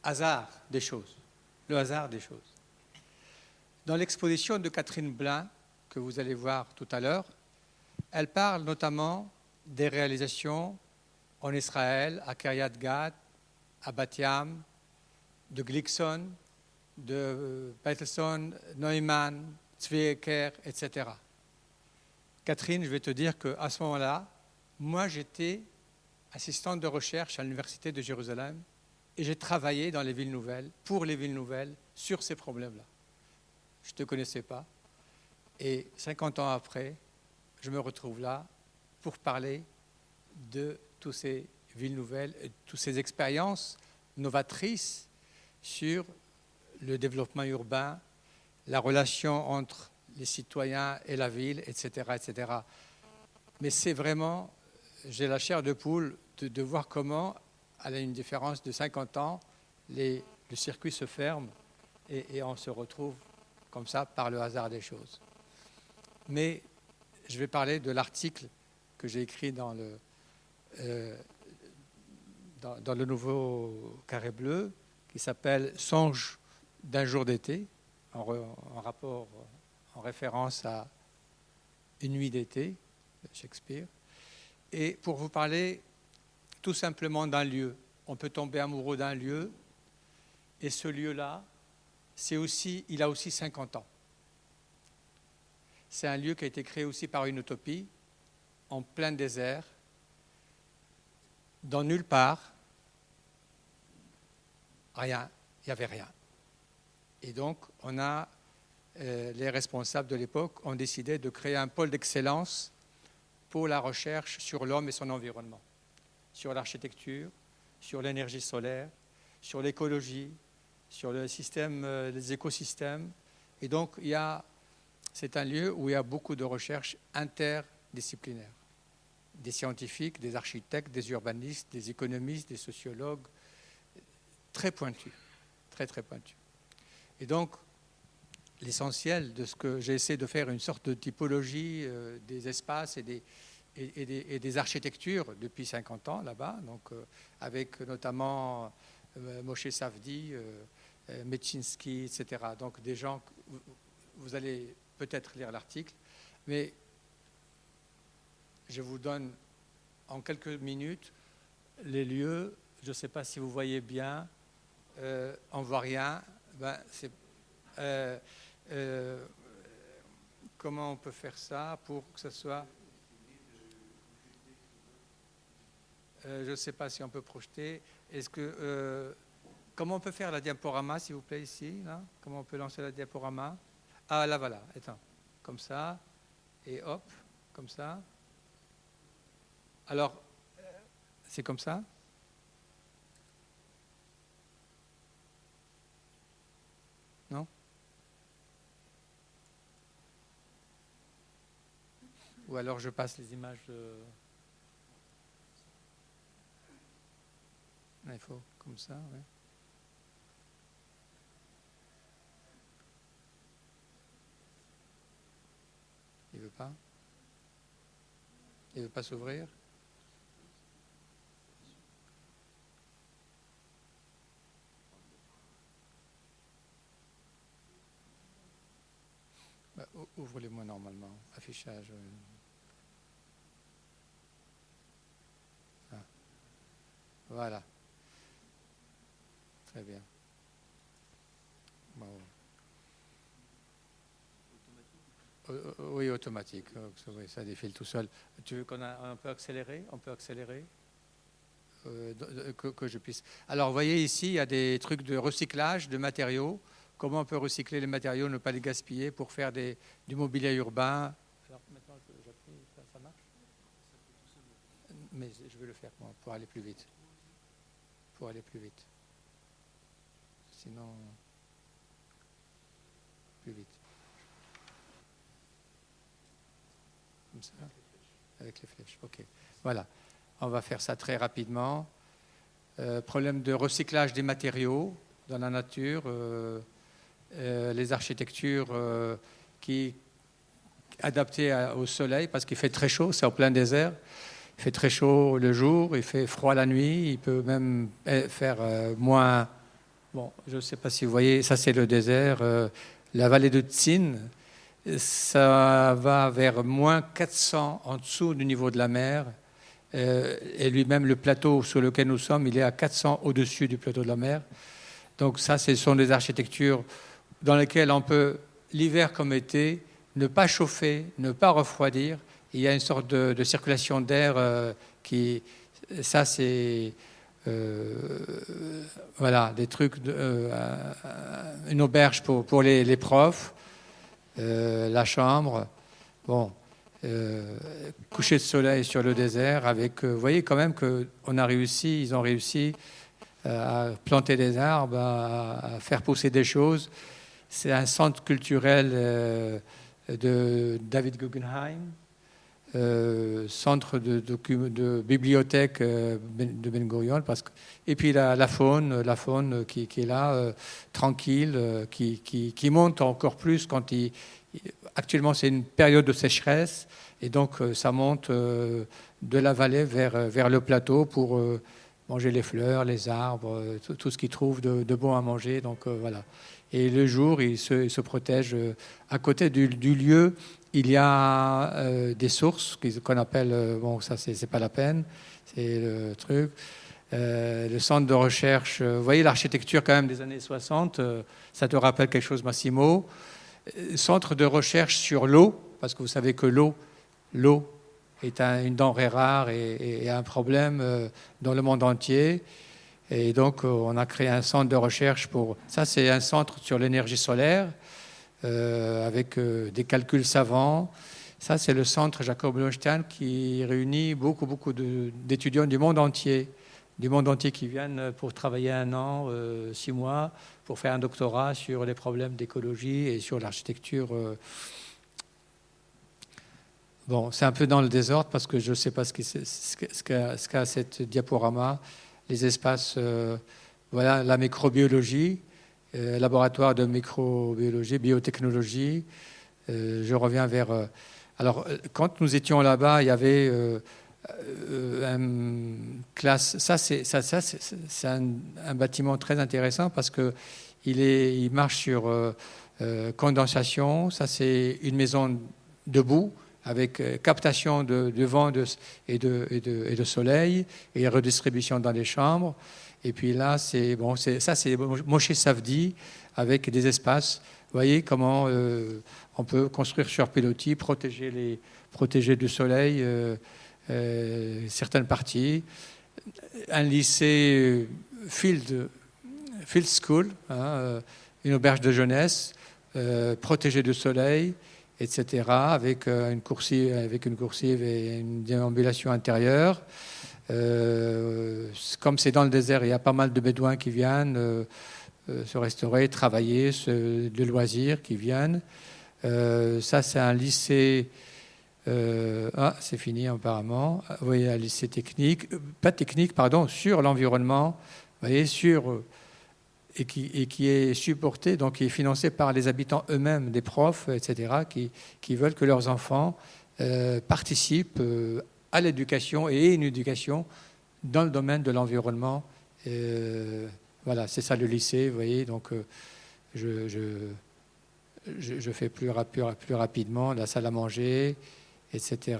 hasard des choses, le hasard des choses. Dans l'exposition de Catherine Blin, que vous allez voir tout à l'heure, elle parle notamment des réalisations en Israël, à Kiryat Gat, à Bat Yam, de Glickson, de Peterson, Neumann, Zweecker, etc. Catherine, je vais te dire qu'à ce moment-là, moi j'étais assistante de recherche à l'Université de Jérusalem et j'ai travaillé dans les villes nouvelles, pour les villes nouvelles, sur ces problèmes-là. Je ne te connaissais pas. Et 50 ans après, je me retrouve là pour parler de toutes ces villes nouvelles, et toutes ces expériences novatrices sur le développement urbain, la relation entre les citoyens et la ville, etc., etc. Mais c'est vraiment, j'ai la chair de poule de voir comment, à une différence de 50 ans, le circuit se ferme et on se retrouve comme ça par le hasard des choses. Mais je vais parler de l'article que j'ai écrit dans le nouveau Carré Bleu, qui s'appelle « Songe d'un jour d'été », en référence à Une nuit d'été de Shakespeare. Et pour vous parler tout simplement d'un lieu, on peut tomber amoureux d'un lieu, et ce lieu-là, il a aussi 50 ans. C'est un lieu qui a été créé aussi par une utopie, en plein désert, dans nulle part, rien, il n'y avait rien. Et donc, les responsables de l'époque ont décidé de créer un pôle d'excellence pour la recherche sur l'homme et son environnement, sur l'architecture, sur l'énergie solaire, sur l'écologie, sur le système, les écosystèmes. Et donc, c'est un lieu où il y a beaucoup de recherches interdisciplinaires. Des scientifiques, des architectes, des urbanistes, des économistes, des sociologues, très pointus, très très pointus. Et donc, l'essentiel de ce que j'ai essayé de faire, une sorte de typologie des espaces et des architectures depuis 50 ans là-bas, donc avec notamment Moshe Safdie, Metchinsky, etc. Donc des gens, vous allez peut-être lire l'article, mais je vous donne en quelques minutes les lieux. Je ne sais pas si vous voyez bien, on ne voit rien. Comment on peut faire ça pour que ce soit... je ne sais pas si on peut projeter. Comment on peut faire la diaporama, s'il vous plaît, ici là? Comment on peut lancer la diaporama? Ah, là, voilà. Attends. Comme ça. Et hop, comme ça. Alors, c'est comme ça? Non? Ou alors je passe les images il faut comme ça, oui. Il veut pas? Il veut pas s'ouvrir? Ouvre-les-moi normalement. Affichage. Ah. Voilà. Très bien. Bon. Oui, automatique. Oui, ça défile tout seul. Tu veux qu'on peut accélérer? On peut accélérer que je puisse. Alors, vous voyez ici, il y a des trucs de recyclage de matériaux comment on peut recycler les matériaux, ne pas les gaspiller pour faire du mobilier urbain. Alors maintenant, j'appuie, ça marche? Mais je vais le faire pour aller plus vite. Pour aller plus vite. Sinon, plus vite. Comme ça, avec les flèches. Ok. Voilà. On va faire ça très rapidement. Problème de recyclage des matériaux dans la nature. Les architectures qui adaptées au soleil parce qu'il fait très chaud, c'est en plein désert. Il fait très chaud le jour, il fait froid la nuit, il peut même faire moins. Bon, je ne sais pas si vous voyez, ça c'est le désert. La vallée de Tsin, ça va vers moins 400 en dessous du niveau de la mer. Et lui-même, le plateau sur lequel nous sommes, il est à 400 au-dessus du plateau de la mer. Donc ça, ce sont des architectures dans lesquelles on peut, l'hiver comme été, ne pas chauffer, ne pas refroidir. Il y a une sorte de circulation d'air qui... Ça, c'est... voilà, des trucs... une auberge pour les profs, la chambre. Bon, coucher de soleil sur le désert avec... vous voyez quand même qu'on a réussi, ils ont réussi à planter des arbres, à faire pousser des choses. C'est un centre culturel de David Guggenheim, centre de bibliothèque de Ben Gurion, et puis la faune qui est là, tranquille, qui monte encore plus quand actuellement c'est une période de sécheresse, et donc ça monte de la vallée vers le plateau pour manger les fleurs, les arbres, tout ce qu'ils trouvent de bon à manger. Donc voilà. Et le jour, ils se protègent. À côté du lieu, il y a des sources qu'on appelle, bon ça c'est pas la peine, c'est le truc, le centre de recherche. Vous voyez l'architecture quand même des années 60, ça te rappelle quelque chose, Massimo. Centre de recherche sur l'eau, parce que vous savez que l'eau est une denrée rare et un problème dans le monde entier. Et donc, on a créé un centre de recherche pour... Ça, c'est un centre sur l'énergie solaire avec des calculs savants. Ça, c'est le centre Jacob Lowenstein qui réunit beaucoup d'étudiants du monde entier qui viennent pour travailler 1 an, 6 mois, pour faire un doctorat sur les problèmes d'écologie et sur l'architecture. Bon, c'est un peu dans le désordre parce que je ne sais pas ce qu'a cette diaporama. Les espaces, voilà, la microbiologie, laboratoire de microbiologie, biotechnologie. Je reviens vers... alors, quand nous étions là-bas, il y avait une classe... Ça, c'est un bâtiment très intéressant parce qu'il marche sur condensation. Ça, c'est une maison debout, avec captation de vent et de soleil et redistribution dans les chambres. Et puis là, c'est Moshe Safdie avec des espaces. Vous voyez comment on peut construire sur pilotis, protéger du soleil certaines parties. Un lycée Field School, hein, une auberge de jeunesse, protégée du soleil, etc., avec une coursive et une déambulation intérieure. Comme c'est dans le désert, il y a pas mal de bédouins qui viennent se restaurer, travailler, de loisirs qui viennent. Ça, c'est un lycée... c'est fini apparemment. Vous voyez, un lycée technique, sur l'environnement, vous voyez, et qui est supporté, donc qui est financé par les habitants eux-mêmes, des profs, etc., qui veulent que leurs enfants participent à l'éducation et une éducation dans le domaine de l'environnement. Voilà, c'est ça le lycée, vous voyez. Donc, je fais plus rapidement la salle à manger, etc.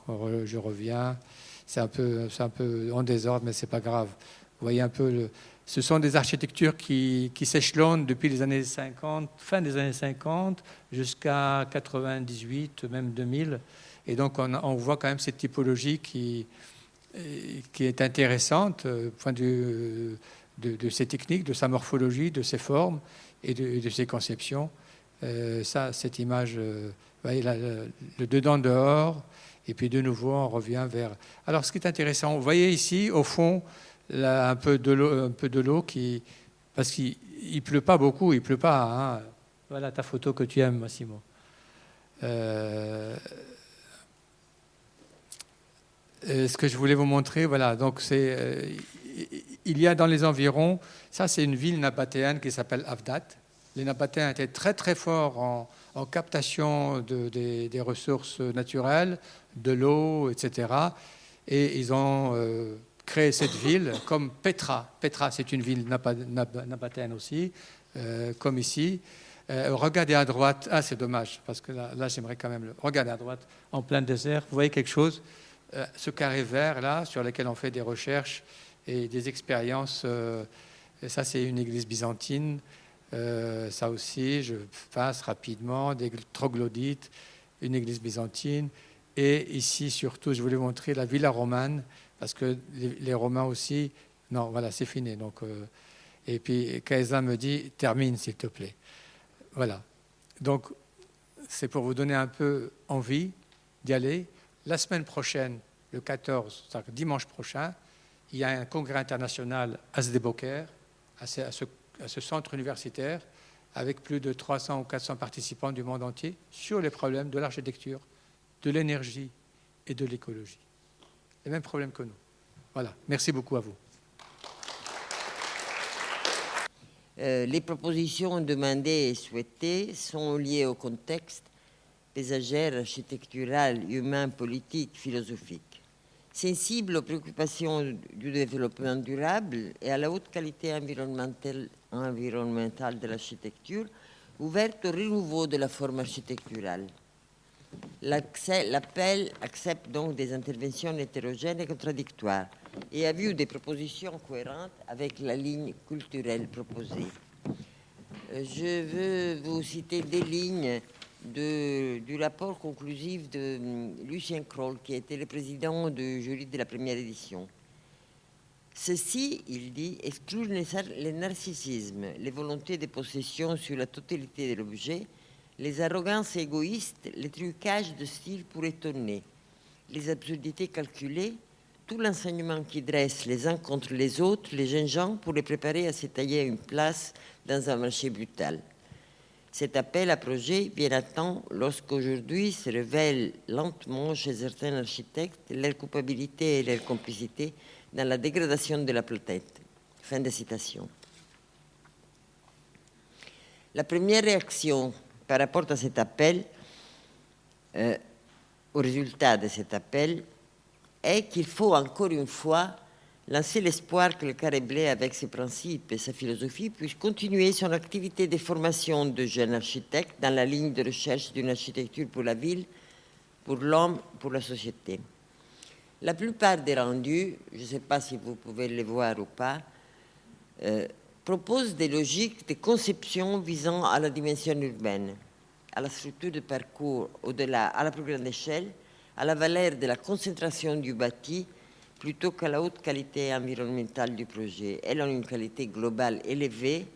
Donc, je reviens. C'est un peu en désordre, mais c'est pas grave. Vous voyez un peu ce sont des architectures qui s'échelonnent depuis les années 50, fin des années 50, jusqu'à 98, même 2000. Et donc, on voit quand même cette typologie qui est intéressante au point de vue de ses techniques, de sa morphologie, de ses formes. et de ses conceptions. Cette image, vous voyez, le dedans-dehors, et puis de nouveau, on revient vers... Alors, ce qui est intéressant, vous voyez ici, au fond, là, un peu de l'eau qui... Parce qu'il ne pleut pas beaucoup, il ne pleut pas. Hein. Voilà ta photo que tu aimes, Massimo. Ce que je voulais vous montrer, voilà, donc il y a dans les environs, ça c'est une ville nabatéenne qui s'appelle Avdat. Les Nabatéens étaient très très forts en captation des ressources naturelles, de l'eau, etc. Et ils ont créé cette ville comme Petra. Petra, c'est une ville nabatéenne aussi, comme ici. Regardez à droite, ah c'est dommage, parce que là j'aimerais quand même regardez à droite, en plein désert, vous voyez quelque chose, ce carré vert là, sur lequel on fait des recherches et des expériences, et ça c'est une église byzantine, ça aussi, je passe rapidement, des troglodytes, une église byzantine, et ici surtout je voulais vous montrer la villa romane, parce que les Romains aussi, non voilà c'est fini, donc, et puis Kaisa me dit, termine s'il te plaît. Voilà, donc c'est pour vous donner un peu envie d'y aller. La semaine prochaine, le 14, c'est-à-dire dimanche prochain, il y a un congrès international à Sdeboker, à ce centre universitaire, avec plus de 300 ou 400 participants du monde entier, sur les problèmes de l'architecture, de l'énergie et de l'écologie. Les mêmes problèmes que nous. Voilà, merci beaucoup à vous. Les propositions demandées et souhaitées sont liées au contexte paysagère, architectural, humain, politique, philosophique. Sensible aux préoccupations du développement durable et à la haute qualité environnementale de l'architecture, ouverte au renouveau de la forme architecturale. L'appel accepte donc des interventions hétérogènes et contradictoires et a vu des propositions cohérentes avec la ligne culturelle proposée. Je veux vous citer des lignes du rapport conclusif de Lucien Kroll, qui était le président du jury de la première édition. Ceci, il dit, exclut le narcissisme, les volontés de possession sur la totalité de l'objet, les arrogances égoïstes, les trucages de style pour étonner, les absurdités calculées, tout l'enseignement qui dresse les uns contre les autres les jeunes gens pour les préparer à se tailler une place dans un marché brutal. Cet appel à projet vient à temps lorsqu'aujourd'hui se révèle lentement chez certains architectes leur culpabilité et leur complicité dans la dégradation de la planète. Fin de citation. La première réaction par rapport à cet appel, au résultat de cet appel, est qu'il faut encore une fois lancer l'espoir que le Carré Bleu, avec ses principes et sa philosophie, puisse continuer son activité de formation de jeunes architectes dans la ligne de recherche d'une architecture pour la ville, pour l'homme, pour la société. La plupart des rendus, je ne sais pas si vous pouvez les voir ou pas, proposent des logiques de conception visant à la dimension urbaine, à la structure de parcours au-delà, à la plus grande échelle, à la valeur de la concentration du bâti, plutôt qu'à la haute qualité environnementale du projet. Elles ont une qualité globale élevée,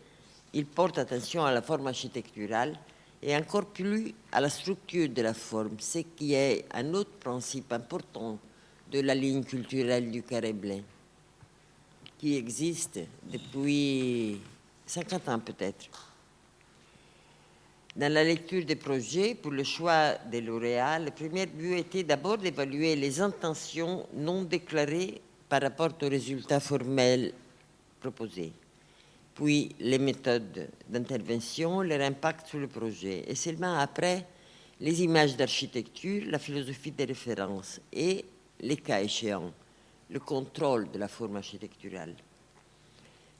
ils portent attention à la forme architecturale et encore plus à la structure de la forme, ce qui est un autre principe important de la ligne culturelle du Carré Bleu, qui existe depuis 50 ans peut-être. Dans la lecture des projets, pour le choix des lauréats, le premier but était d'abord d'évaluer les intentions non déclarées par rapport aux résultats formels proposés, puis les méthodes d'intervention, leur impact sur le projet, et seulement après, les images d'architecture, la philosophie des références et, les cas échéants, le contrôle de la forme architecturale.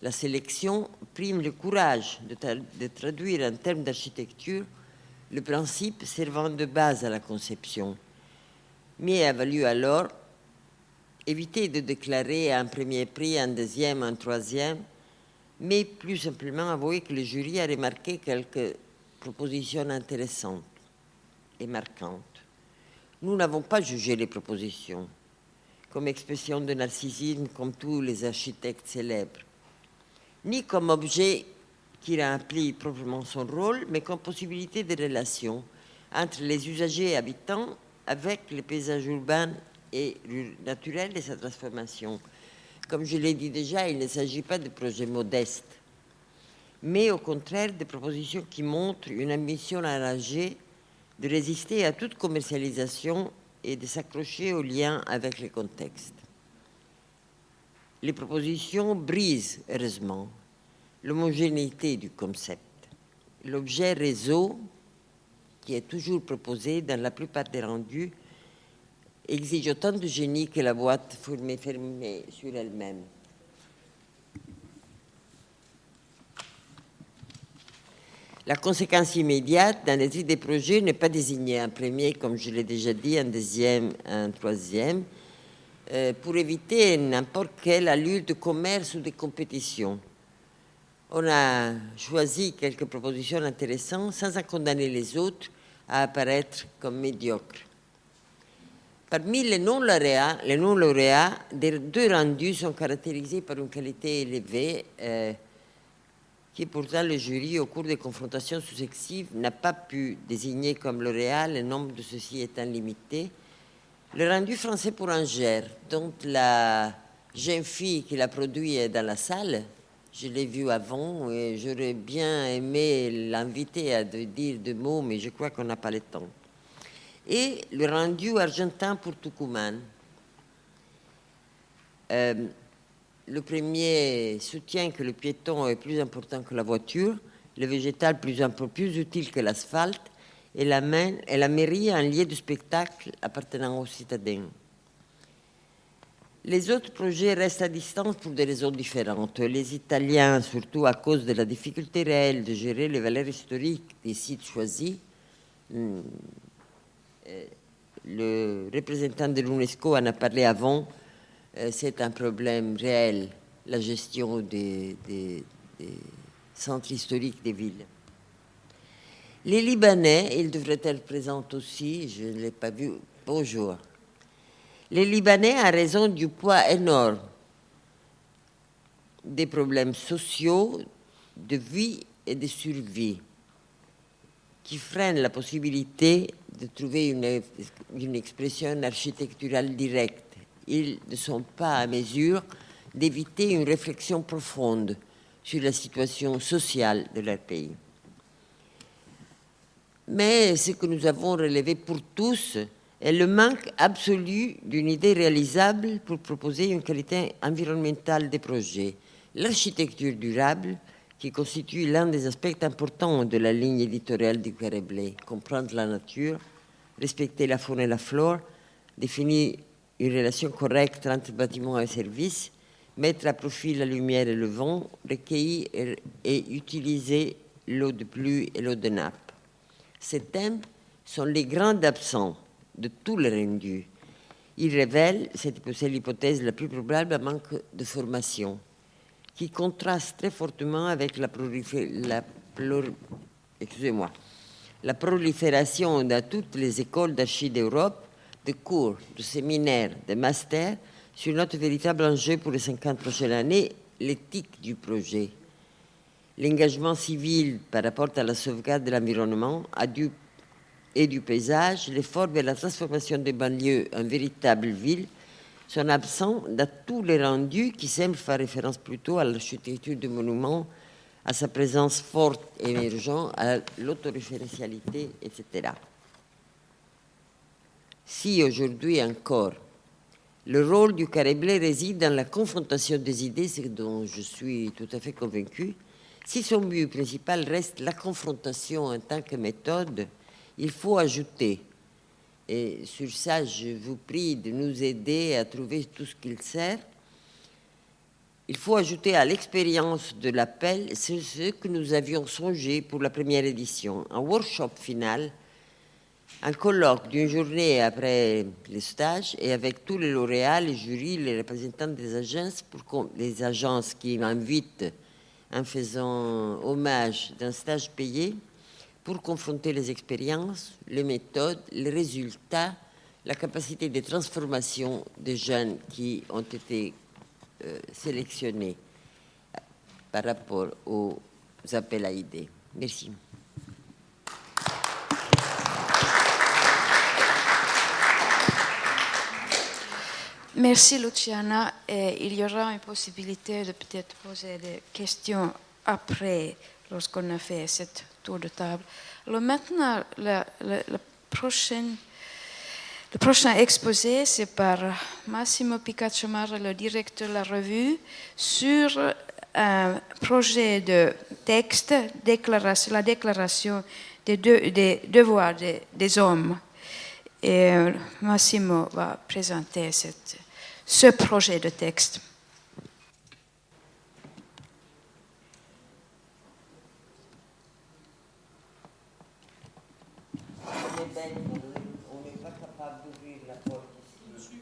La sélection prime le courage de traduire en termes d'architecture le principe servant de base à la conception, mais a valu alors éviter de déclarer un premier prix, un deuxième, un troisième, mais plus simplement avouer que le jury a remarqué quelques propositions intéressantes et marquantes. Nous n'avons pas jugé les propositions comme expression de narcissisme comme tous les architectes célèbres, ni comme objet qui remplit proprement son rôle, mais comme possibilité de relation entre les usagers et habitants avec les paysages urbains et naturels et sa transformation. Comme je l'ai dit déjà, il ne s'agit pas de projets modestes, mais au contraire de propositions qui montrent une ambition enragée de résister à toute commercialisation et de s'accrocher aux liens avec le contexte. Les propositions brisent, heureusement, l'homogénéité du concept. L'objet réseau, qui est toujours proposé dans la plupart des rendus, exige autant de génie que la boîte fermée sur elle-même. La conséquence immédiate dans les idées projets n'est pas désigner un premier, comme je l'ai déjà dit, un deuxième, un troisième, pour éviter n'importe quelle allure de commerce ou de compétition. On a choisi quelques propositions intéressantes sans en condamner les autres à apparaître comme médiocres. Parmi les non-lauréats, deux rendus sont caractérisés par une qualité élevée qui pourtant le jury, au cours des confrontations successives, n'a pas pu désigner comme lauréat, le nombre de ceux-ci étant limité. Le rendu français pour Angers, dont la jeune fille qui l'a produit est dans la salle, je l'ai vu avant et j'aurais bien aimé l'inviter à dire deux mots, mais je crois qu'on n'a pas le temps. Et le rendu argentin pour Tucumán. Le premier soutient que le piéton est plus important que la voiture, le végétal plus utile que l'asphalte, et la mairie un lieu de spectacle appartenant aux citadins. Les autres projets restent à distance pour des raisons différentes. Les Italiens, surtout à cause de la difficulté réelle de gérer les valeurs historiques des sites choisis. Le représentant de l'UNESCO en a parlé avant. C'est un problème réel, la gestion des centres historiques des villes. Les Libanais, ils devraient être présents aussi, je ne l'ai pas vu. Bonjour. Les Libanais, à raison du poids énorme des problèmes sociaux, de vie et de survie, qui freinent la possibilité de trouver une expression architecturale directe. Ils ne sont pas à mesure d'éviter une réflexion profonde sur la situation sociale de leur pays. Mais ce que nous avons relevé pour tous est le manque absolu d'une idée réalisable pour proposer une qualité environnementale des projets. L'architecture durable, qui constitue l'un des aspects importants de la ligne éditoriale du Carré Bleu, comprendre la nature, respecter la faune et la flore, définir une relation correcte entre bâtiments et services, mettre à profit la lumière et le vent, recueillir et utiliser l'eau de pluie et l'eau de nappe. Ces thèmes sont les grands absents de tous les rendus. Ils révèlent, c'est l'hypothèse la plus probable, un manque de formation, qui contraste très fortement avec la prolifération dans toutes les écoles d'archi d'Europe de cours, de séminaires, de masters sur notre véritable enjeu pour les 50 prochaines années, l'éthique du projet. L'engagement civil par rapport à la sauvegarde de l'environnement et du paysage, l'effort vers la transformation des banlieues en véritables villes sont absents dans tous les rendus qui semblent faire référence plutôt à l'architecture du monument, à sa présence forte et émergente, à l'autoréférentialité, etc. Si aujourd'hui encore, le rôle du Carré Bleu réside dans la confrontation des idées, ce dont je suis tout à fait convaincu, si son but principal reste la confrontation en tant que méthode, il faut ajouter, et sur ça je vous prie de nous aider à trouver tout ce qu'il sert, il faut ajouter à l'expérience de l'appel ce que nous avions songé pour la première édition, un workshop final, un colloque d'une journée après le stage et avec tous les lauréats, les jurys, les représentants des agences qui m'invitent en faisant hommage d'un stage payé pour confronter les expériences, les méthodes, les résultats, la capacité de transformation des jeunes qui ont été sélectionnés par rapport aux appels à idées. Merci. Merci Luciana. Et il y aura une possibilité de peut-être poser des questions après, lorsqu'on a fait cette tour de table. Alors maintenant, le prochain exposé, c'est par Massimo Picacciamara, le directeur de la revue, sur un projet de texte, la déclaration des devoirs des hommes. Et Massimo va présenter ce projet de texte. On n'est pas capable d'ouvrir la porte ici.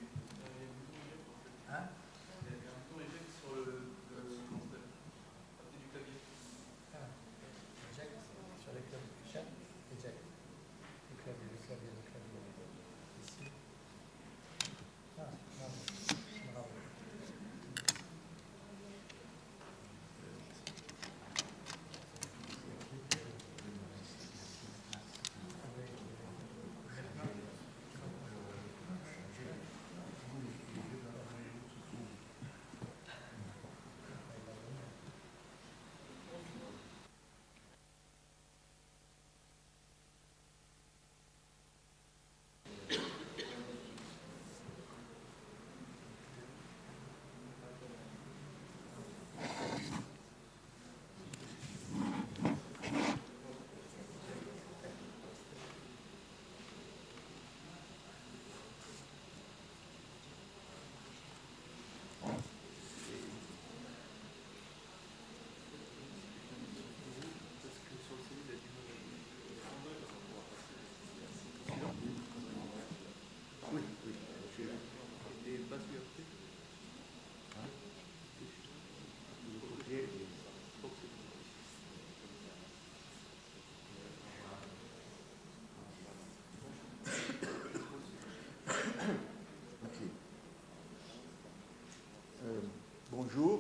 Bonjour.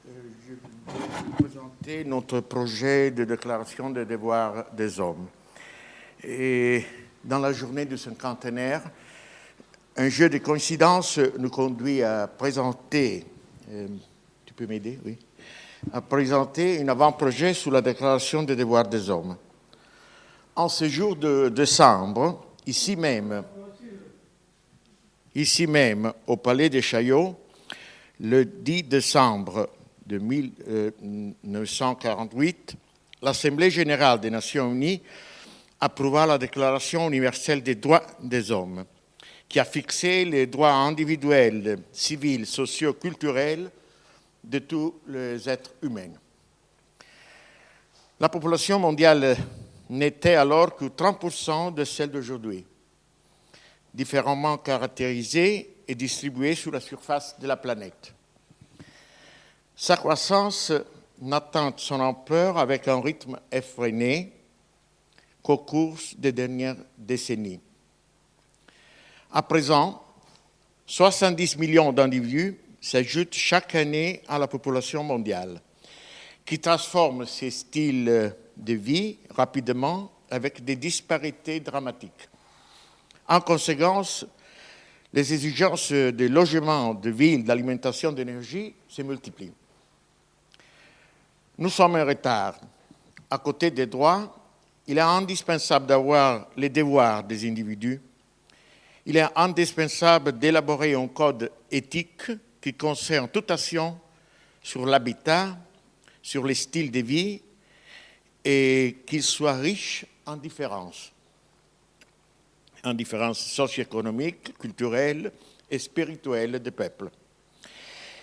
Je vais vous présenter notre projet de déclaration des devoirs des hommes. Et dans la journée du cinquantenaire, un jeu de coïncidences nous conduit à présenter, tu peux m'aider, oui, à présenter un avant-projet sur la déclaration des devoirs des hommes. En ce jour de décembre, ici même, au Palais des Chaillot, le 10 décembre de 1948, l'Assemblée générale des Nations unies approuva la Déclaration universelle des droits des hommes, qui a fixé les droits individuels, civils, sociaux, culturels de tous les êtres humains. La population mondiale n'était alors que 30% de celle d'aujourd'hui, différemment caractérisée et distribuée sur la surface de la planète. Sa croissance n'atteint son ampleur avec un rythme effréné qu'au cours des dernières décennies. À présent, 70 millions d'individus s'ajoutent chaque année à la population mondiale, qui transforme ses styles de vie rapidement avec des disparités dramatiques. En conséquence, les exigences de logement, de ville, d'alimentation, d'énergie se multiplient. Nous sommes en retard. À côté des droits, il est indispensable d'avoir les devoirs des individus. Il est indispensable d'élaborer un code éthique qui concerne toute action sur l'habitat, sur les styles de vie et qu'il soit riche en différences socio-économiques, culturelles et spirituelles des peuples.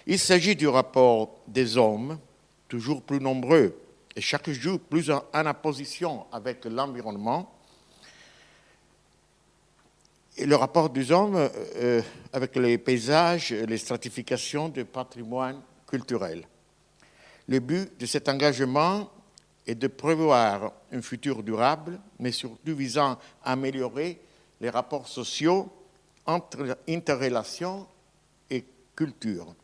Il s'agit du rapport des hommes, toujours plus nombreux et chaque jour plus en opposition avec l'environnement, et le rapport des hommes avec les paysages et les stratifications du patrimoine culturel. Le but de cet engagement est de prévoir un futur durable, mais surtout visant à améliorer les rapports sociaux entre interrelations et culture.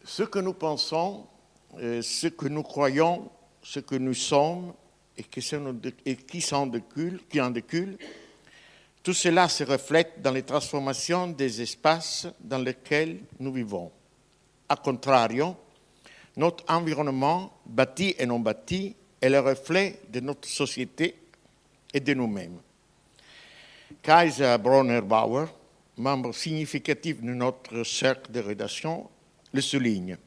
Ce que nous pensons, ce que nous croyons, ce que nous sommes et qui en découle, tout cela se reflète dans les transformations des espaces dans lesquels nous vivons. A contrario, notre environnement, bâti et non bâti, est le reflet de notre société et de nous-mêmes. Kaiser Bronnerbauer, membre significatif de notre cercle de rédaction, le souligne.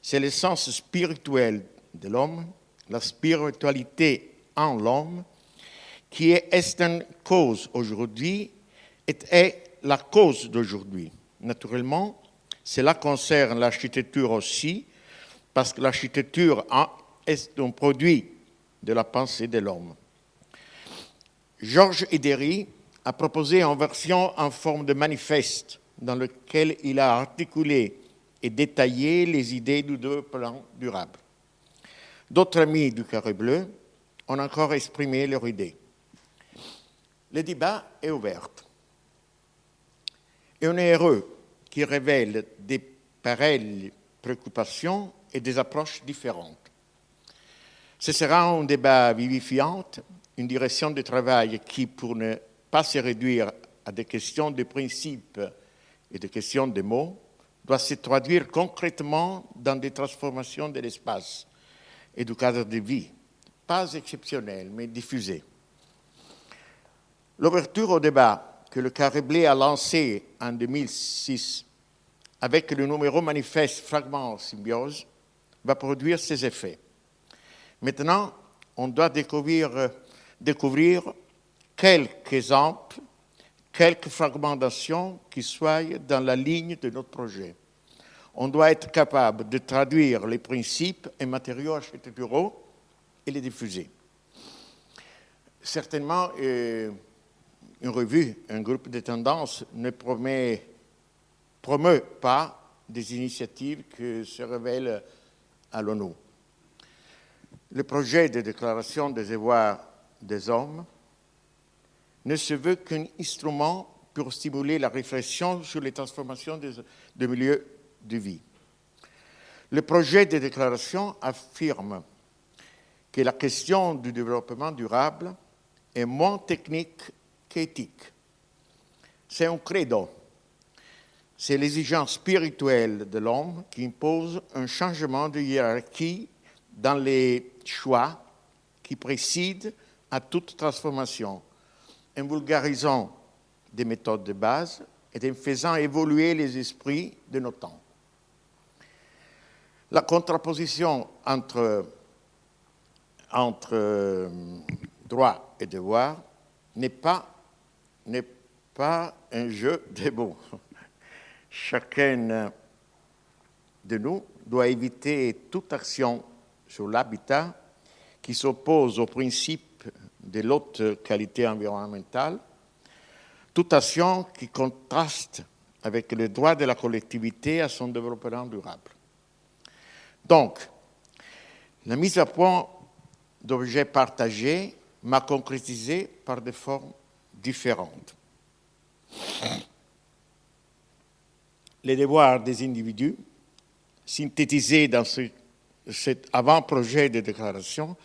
C'est l'essence spirituelle de l'homme, la spiritualité en l'homme, qui est une cause aujourd'hui et est la cause d'aujourd'hui. Naturellement, cela concerne l'architecture aussi, parce que l'architecture est un produit de la pensée de l'homme. Georges Hideri a proposé une version en forme de manifeste dans lequel il a articulé et détaillé les idées du développement durable. D'autres amis du Carré Bleu ont encore exprimé leurs idées. Le débat est ouvert. Et on est heureux qu'il révèle des pareilles préoccupations et des approches différentes. Ce sera un débat vivifiant, une direction de travail qui, pour ne pas se réduire à des questions de principes et des questions de mots, doit se traduire concrètement dans des transformations de l'espace et du cadre de vie, pas exceptionnelles, mais diffusées. L'ouverture au débat que le Carré Bleu a lancé en 2006 avec le numéro manifeste Fragments en symbiose va produire ses effets. Maintenant, on doit découvrir quelques exemples, quelques fragmentations qui soient dans la ligne de notre projet. On doit être capable de traduire les principes et matériaux architecturaux et les diffuser. Certainement, une revue, un groupe de tendances ne promeut pas des initiatives qui se révèlent à l'ONU. Le projet de déclaration des devoirs des hommes ne se veut qu'un instrument pour stimuler la réflexion sur les transformations des milieux de vie. Le projet de déclaration affirme que la question du développement durable est moins technique qu'éthique. C'est un credo. C'est l'exigence spirituelle de l'homme qui impose un changement de hiérarchie dans les choix qui précèdent à toute transformation, en vulgarisant des méthodes de base et en faisant évoluer les esprits de nos temps. La contraposition entre droit et devoir n'est pas un jeu de mots. Chacun de nous doit éviter toute action sur l'habitat qui s'oppose au principe de l'haute qualité environnementale, toute action qui contraste avec le droit de la collectivité à son développement durable. Donc, la mise à point d'objets partagés m'a concrétisé par des formes différentes. Les devoirs des individus, synthétisés dans cet avant-projet de déclaration,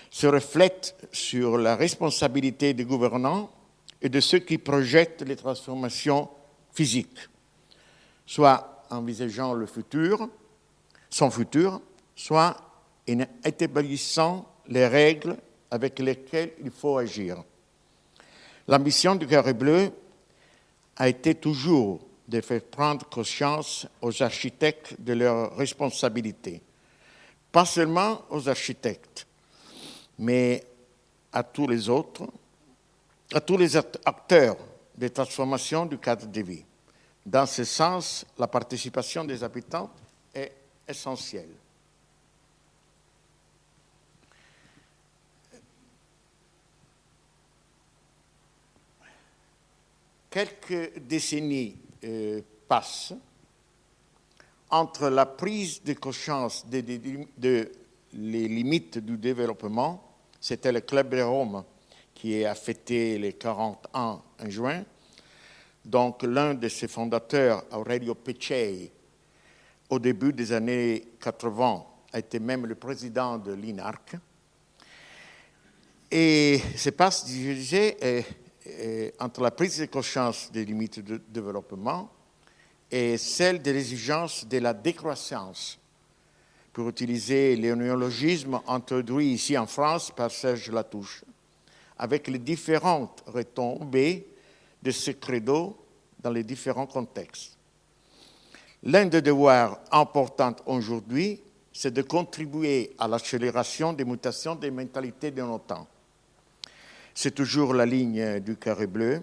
se reflètent sur la responsabilité des gouvernants et de ceux qui projettent les transformations physiques, soit envisageant son futur, soit en établissant les règles avec lesquelles il faut agir. L'ambition du Carré Bleu a été toujours de faire prendre conscience aux architectes de leurs responsabilités. Pas seulement aux architectes, mais à tous les autres, à tous les acteurs des transformations du cadre de vie. Dans ce sens, la participation des habitants est essentielle. Quelques décennies passent entre la prise de conscience de les limites du développement. C'était le Club de Rome qui a fêté les 40 ans en juin. Donc l'un de ses fondateurs, Aurelio Peccei, au début des années 80, a été même le président de l'INARC. Et se passe, je disais, entre la prise de conscience des limites de développement et celle de l'exigence de la décroissance, pour utiliser le néologisme introduit ici en France par Serge Latouche, avec les différentes retombées de ce credo dans les différents contextes. L'un des devoirs importants aujourd'hui, c'est de contribuer à l'accélération des mutations des mentalités de nos temps. C'est toujours la ligne du carré bleu,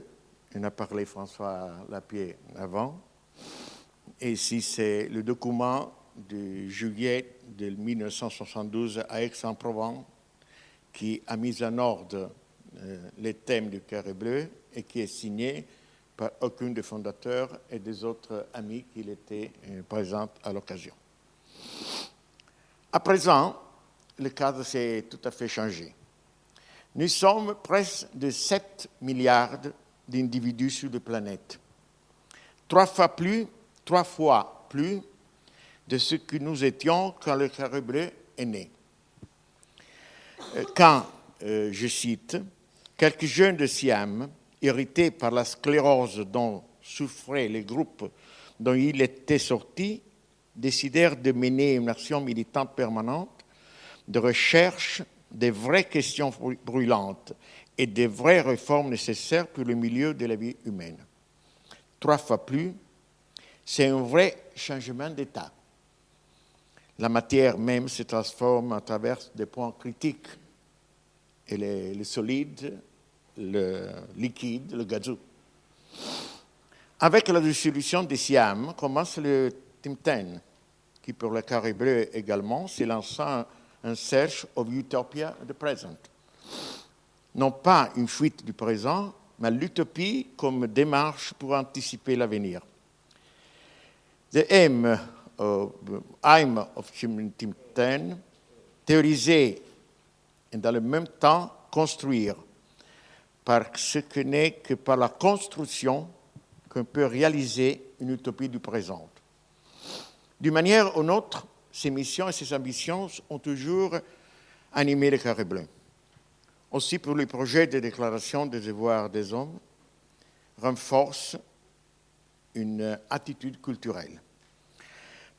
en a parlé François Lapierre avant, et ici c'est le document de juillet de 1972 à Aix-en-Provence qui a mis en ordre les thèmes du carré bleu et qui est signé par aucun des fondateurs et des autres amis qui étaient présents à l'occasion. À présent, le cadre s'est tout à fait changé. Nous sommes presque de 7 milliards d'individus sur la planète, 3 fois plus de ce que nous étions quand le carré bleu est né. Quand, je cite, quelques jeunes de Siam, irrités par la sclérose dont souffraient les groupes dont il était sorti, décidèrent de mener une action militante permanente de recherche des vraies questions brûlantes et des vraies réformes nécessaires pour le milieu de la vie humaine. 3 fois plus, c'est un vrai changement d'état. La matière même se transforme à travers des points critiques. Et le solide, le liquide, le gazou. Avec la dissolution des Siam, commence le Timten, qui pour le carré bleu également s'est lancé un search of utopia the present. Non pas une fuite du présent, mais l'utopie comme démarche pour anticiper l'avenir. The aim of Timten, théoriser et dans le même temps construire, parce que n'est que par la construction qu'on peut réaliser une utopie du présent. D'une manière ou d'une autre, ces missions et ces ambitions ont toujours animé le carré bleu. Aussi pour le projet de déclaration des devoirs des hommes, renforce une attitude culturelle.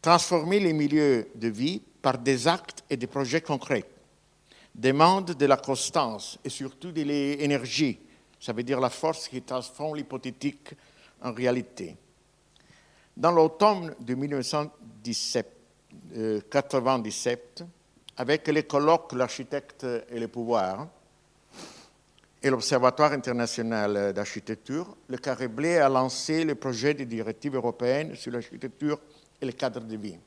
Transformer les milieux de vie par des actes et des projets concrets demande de la constance et surtout de l'énergie, ça veut dire la force qui transforme l'hypothétique en réalité. Dans l'automne de 1997, avec les colloques L'architecte et le pouvoir et l'Observatoire international d'architecture, le carré bleu a lancé le projet de directive européenne sur l'architecture et le cadre de vie.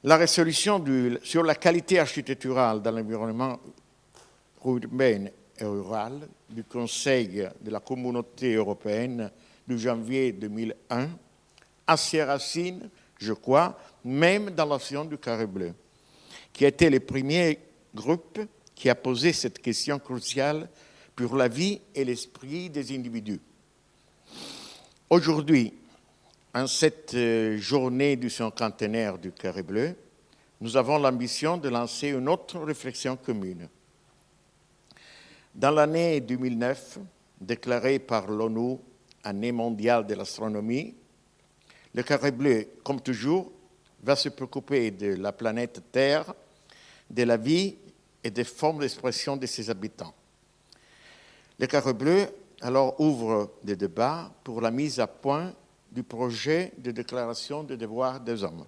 La résolution sur la qualité architecturale dans l'environnement urbain et rural du Conseil de la Communauté européenne du janvier 2001 a ses racines, je crois, même dans l'action du carré bleu, qui a été le premier groupe qui a posé cette question cruciale pour la vie et l'esprit des individus. Aujourd'hui, en cette journée du cinquantenaire du carré bleu, nous avons l'ambition de lancer une autre réflexion commune. Dans l'année 2009, déclarée par l'ONU Année mondiale de l'astronomie, le carré bleu, comme toujours, va se préoccuper de la planète Terre, de la vie et des formes d'expression de ses habitants. Le carré bleu alors ouvre des débats pour la mise à point du projet de déclaration des devoirs des hommes,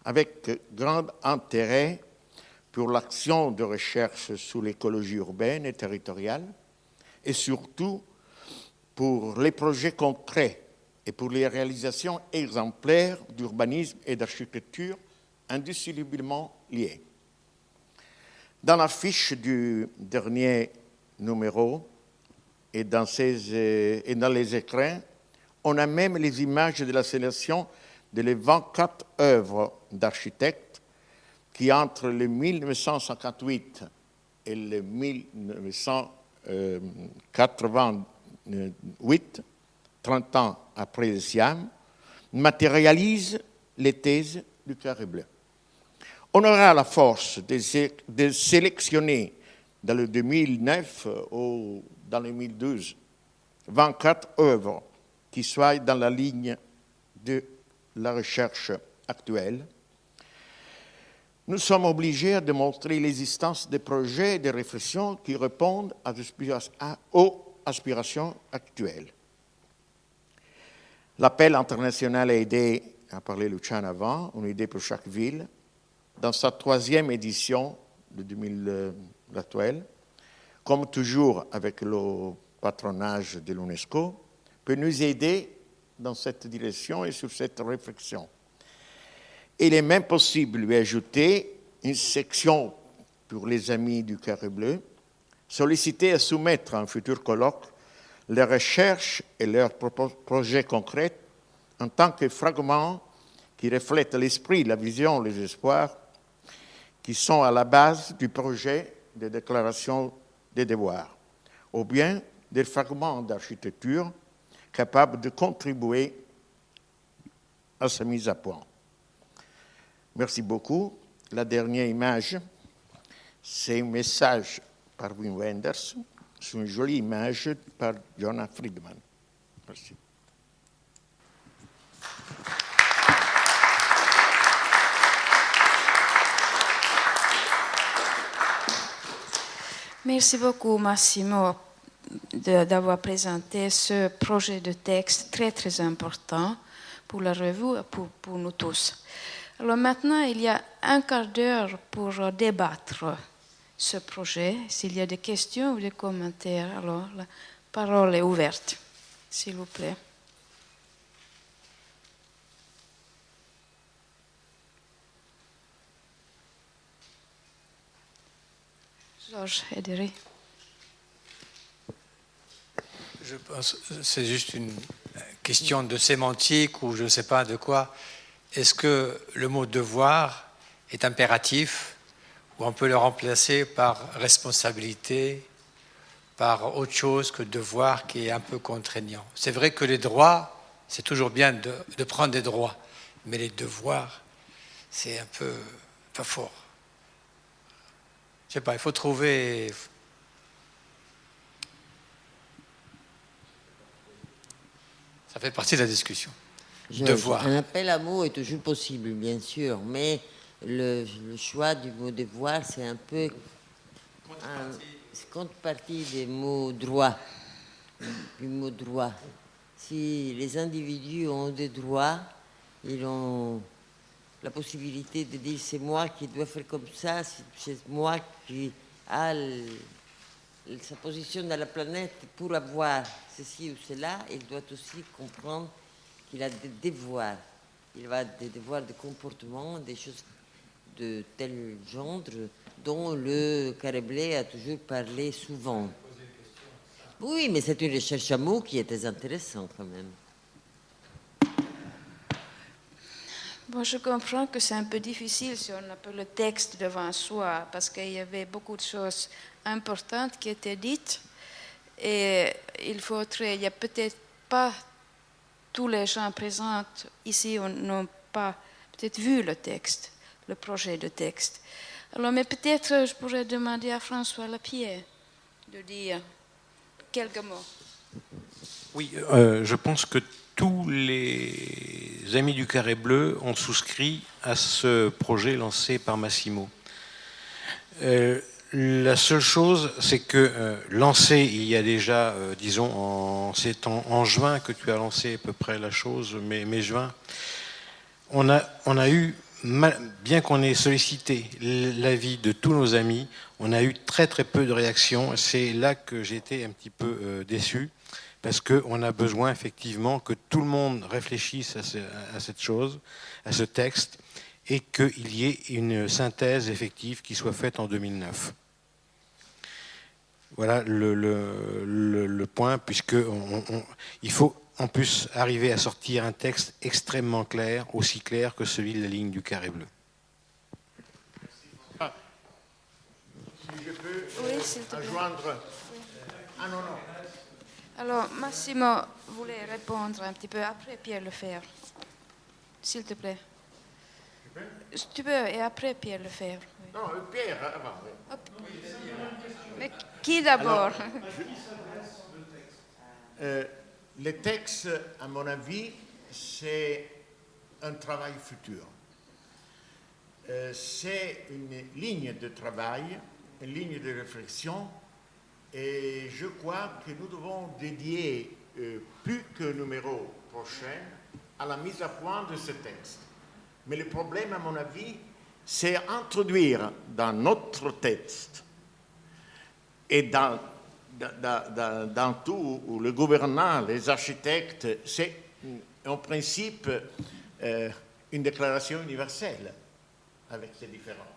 avec grand intérêt pour l'action de recherche sur l'écologie urbaine et territoriale, et surtout pour les projets concrets et pour les réalisations exemplaires d'urbanisme et d'architecture indissolublement liées. Dans la fiche du dernier numéro et dans les écrins, on a même les images de la sélection de les 24 œuvres d'architectes qui, entre le 1958 et le 1988, 30 ans après le Siam, matérialisent les thèses du Carré Bleu. On aura la force de sélectionner dans le 2009 ou dans le 2012 24 œuvres qui soient dans la ligne de la recherche actuelle. Nous sommes obligés de démontrer l'existence de projets et de réflexions qui répondent aux aspirations actuelles. L'appel international a aidé, a parlé Luciano avant, une idée pour chaque ville. Dans sa 3e édition de 2000 actuelle, comme toujours avec le patronage de l'UNESCO, peut nous aider dans cette direction et sur cette réflexion. Il est même possible de lui ajouter une section pour les amis du Carré Bleu, solliciter à soumettre à un futur colloque leurs recherches et leurs projets concrets en tant que fragments qui reflètent l'esprit, la vision, les espoirs qui sont à la base du projet de déclaration des devoirs, ou bien des fragments d'architecture capables de contribuer à sa mise à point. Merci beaucoup. La dernière image, c'est un message par Wim Wenders, c'est une jolie image par Jonah Friedman. Merci. Merci beaucoup, Massimo, d'avoir présenté ce projet de texte très, très important pour la revue et pour nous tous. Alors maintenant, il y a un quart d'heure pour débattre ce projet. S'il y a des questions ou des commentaires, alors la parole est ouverte, s'il vous plaît. Georges Hédéry. Je pense que c'est juste une question de sémantique ou je ne sais pas de quoi. Est-ce que le mot devoir est impératif ou on peut le remplacer par responsabilité, par autre chose que devoir qui est un peu contraignant? C'est vrai que les droits, c'est toujours bien de prendre des droits, mais les devoirs, c'est un peu pas fort. Je sais pas, il faut trouver. Ça fait partie de la discussion. Devoir. Un appel à mots est toujours possible, bien sûr, mais le choix du mot devoir, c'est un peu contrepartie des mots droit, du mot droit. Si les individus ont des droits, ils ont la possibilité de dire c'est moi qui dois faire comme ça, c'est moi qui a sa position dans la planète pour avoir ceci ou cela, il doit aussi comprendre qu'il a des devoirs. Il a des devoirs de comportement, des choses de tel genre dont le Carré Bleu a toujours parlé souvent. Oui, mais c'est une recherche à mots qui est très intéressante quand même. Bon, je comprends que c'est un peu difficile si on n'a pas le texte devant soi, parce qu'il y avait beaucoup de choses importantes qui étaient dites, et il n'y a peut-être pas tous les gens présents ici n'ont pas peut-être vu le texte, le projet de texte. Alors, mais peut-être je pourrais demander à François Lapierre de dire quelques mots. Oui, je pense que tous les amis du Carré Bleu ont souscrit à ce projet lancé par Massimo. La seule chose, c'est que lancé il y a déjà, disons, c'est en juin que tu as lancé à peu près la chose, mai-juin, on a eu, bien qu'on ait sollicité l'avis de tous nos amis, on a eu très très peu de réactions. C'est là que j'étais un petit peu déçu, parce qu'on a besoin effectivement que tout le monde réfléchisse à cette chose, à ce texte, et qu'il y ait une synthèse effective qui soit faite en 2009. Voilà le point, puisqu'il faut en plus arriver à sortir un texte extrêmement clair, aussi clair que celui de la ligne du Carré Bleu. Si je peux rejoindre... Ah non, non. Alors, Massimo voulait répondre un petit peu après Pierre Lefebvre. S'il te plaît. Tu peux, et après Pierre Lefebvre. Oui. Non, Pierre, avant. Oui. Mais qui d'abord? Le texte, à mon avis, c'est un travail futur. C'est une ligne de travail, une ligne de réflexion, et je crois que nous devons dédier plus que numéro prochain à la mise à point de ce texte. Mais le problème, à mon avis, c'est introduire dans notre texte et dans tout, où le gouvernement, les architectes, c'est en principe une déclaration universelle avec ses différences.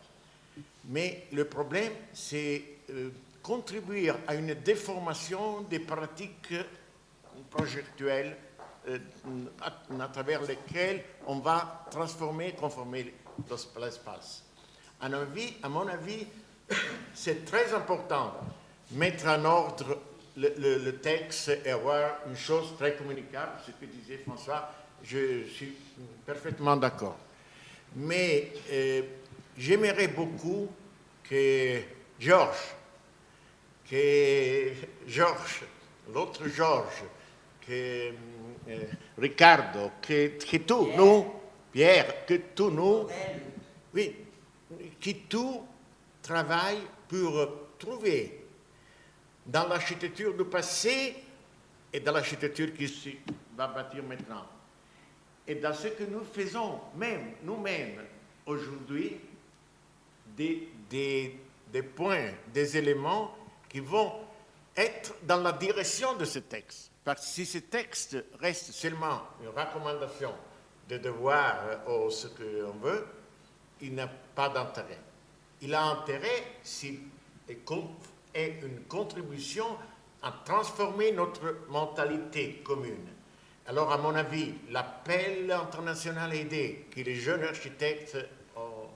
Mais le problème, c'est contribuer à une déformation des pratiques projectuelles à travers lesquelles on va conformer l'espace. À mon avis, c'est très important mettre en ordre le texte et avoir une chose très communicable, ce que disait François, je suis parfaitement d'accord. Mais j'aimerais beaucoup que Georges, l'autre Georges, que Ricardo, que tous nous, Pierre, que tous nous, oui, qui tout travaille pour trouver dans l'architecture du passé et dans l'architecture qui se va bâtir maintenant. Et dans ce que nous faisons, même nous-mêmes, aujourd'hui, des points, des éléments qui vont être dans la direction de ce texte. Parce que si ce texte reste seulement une recommandation de devoir ou ce qu'on veut, il n'a pas d'intérêt. Il a intérêt s'il est une contribution à transformer notre mentalité commune. Alors, à mon avis, l'appel international aidé que les jeunes architectes ont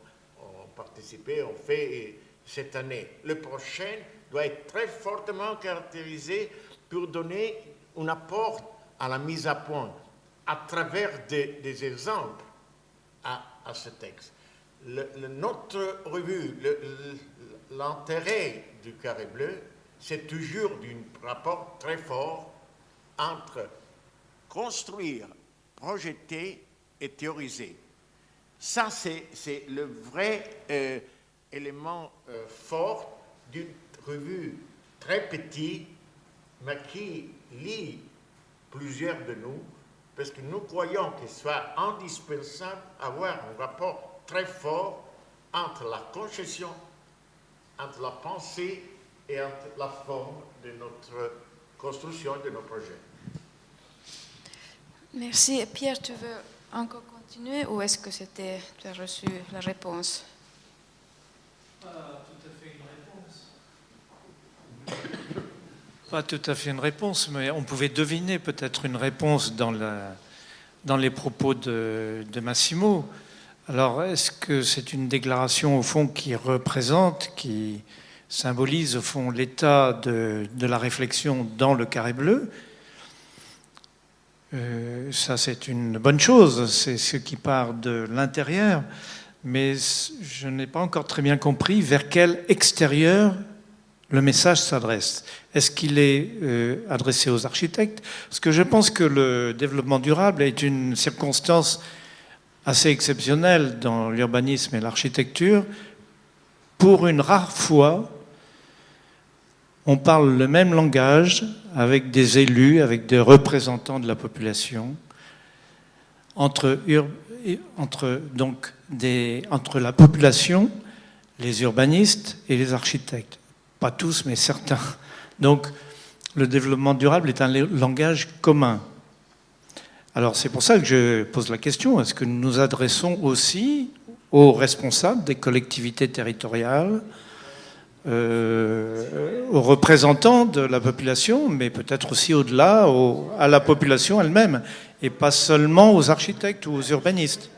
participé, ont fait cette année, le prochain doit être très fortement caractérisé pour donner un apport à la mise à point à travers des exemples à ce texte. Notre revue, l'intérêt du Carré Bleu, c'est toujours un rapport très fort entre construire, projeter et théoriser. Ça, c'est le vrai élément fort d'une revue très petite, mais qui lie plusieurs de nous, parce que nous croyons qu'il soit indispensable d'avoir un rapport très fort entre la conception, entre la pensée et entre la forme de notre construction, de nos projets. Merci. Et Pierre, tu veux encore continuer ou est-ce que tu as reçu la réponse? Pas tout à fait une réponse, mais on pouvait deviner peut-être une réponse dans les propos de Massimo. Alors, est-ce que c'est une déclaration, au fond, qui représente, qui symbolise, au fond, l'état de la réflexion dans le Carré Bleu? Ça, c'est une bonne chose, c'est ce qui part de l'intérieur, mais je n'ai pas encore très bien compris vers quel extérieur le message s'adresse. Est-ce qu'il est adressé aux architectes? Parce que je pense que le développement durable est une circonstance assez exceptionnelle dans l'urbanisme et l'architecture. Pour une rare fois, on parle le même langage avec des élus, avec des représentants de la population, entre la population, les urbanistes et les architectes. Pas tous, mais certains. Donc, le développement durable est un langage commun. Alors, c'est pour ça que je pose la question, est-ce que nous nous adressons aussi aux responsables des collectivités territoriales, aux représentants de la population, mais peut-être aussi au-delà, à la population elle-même, et pas seulement aux architectes ou aux urbanistes?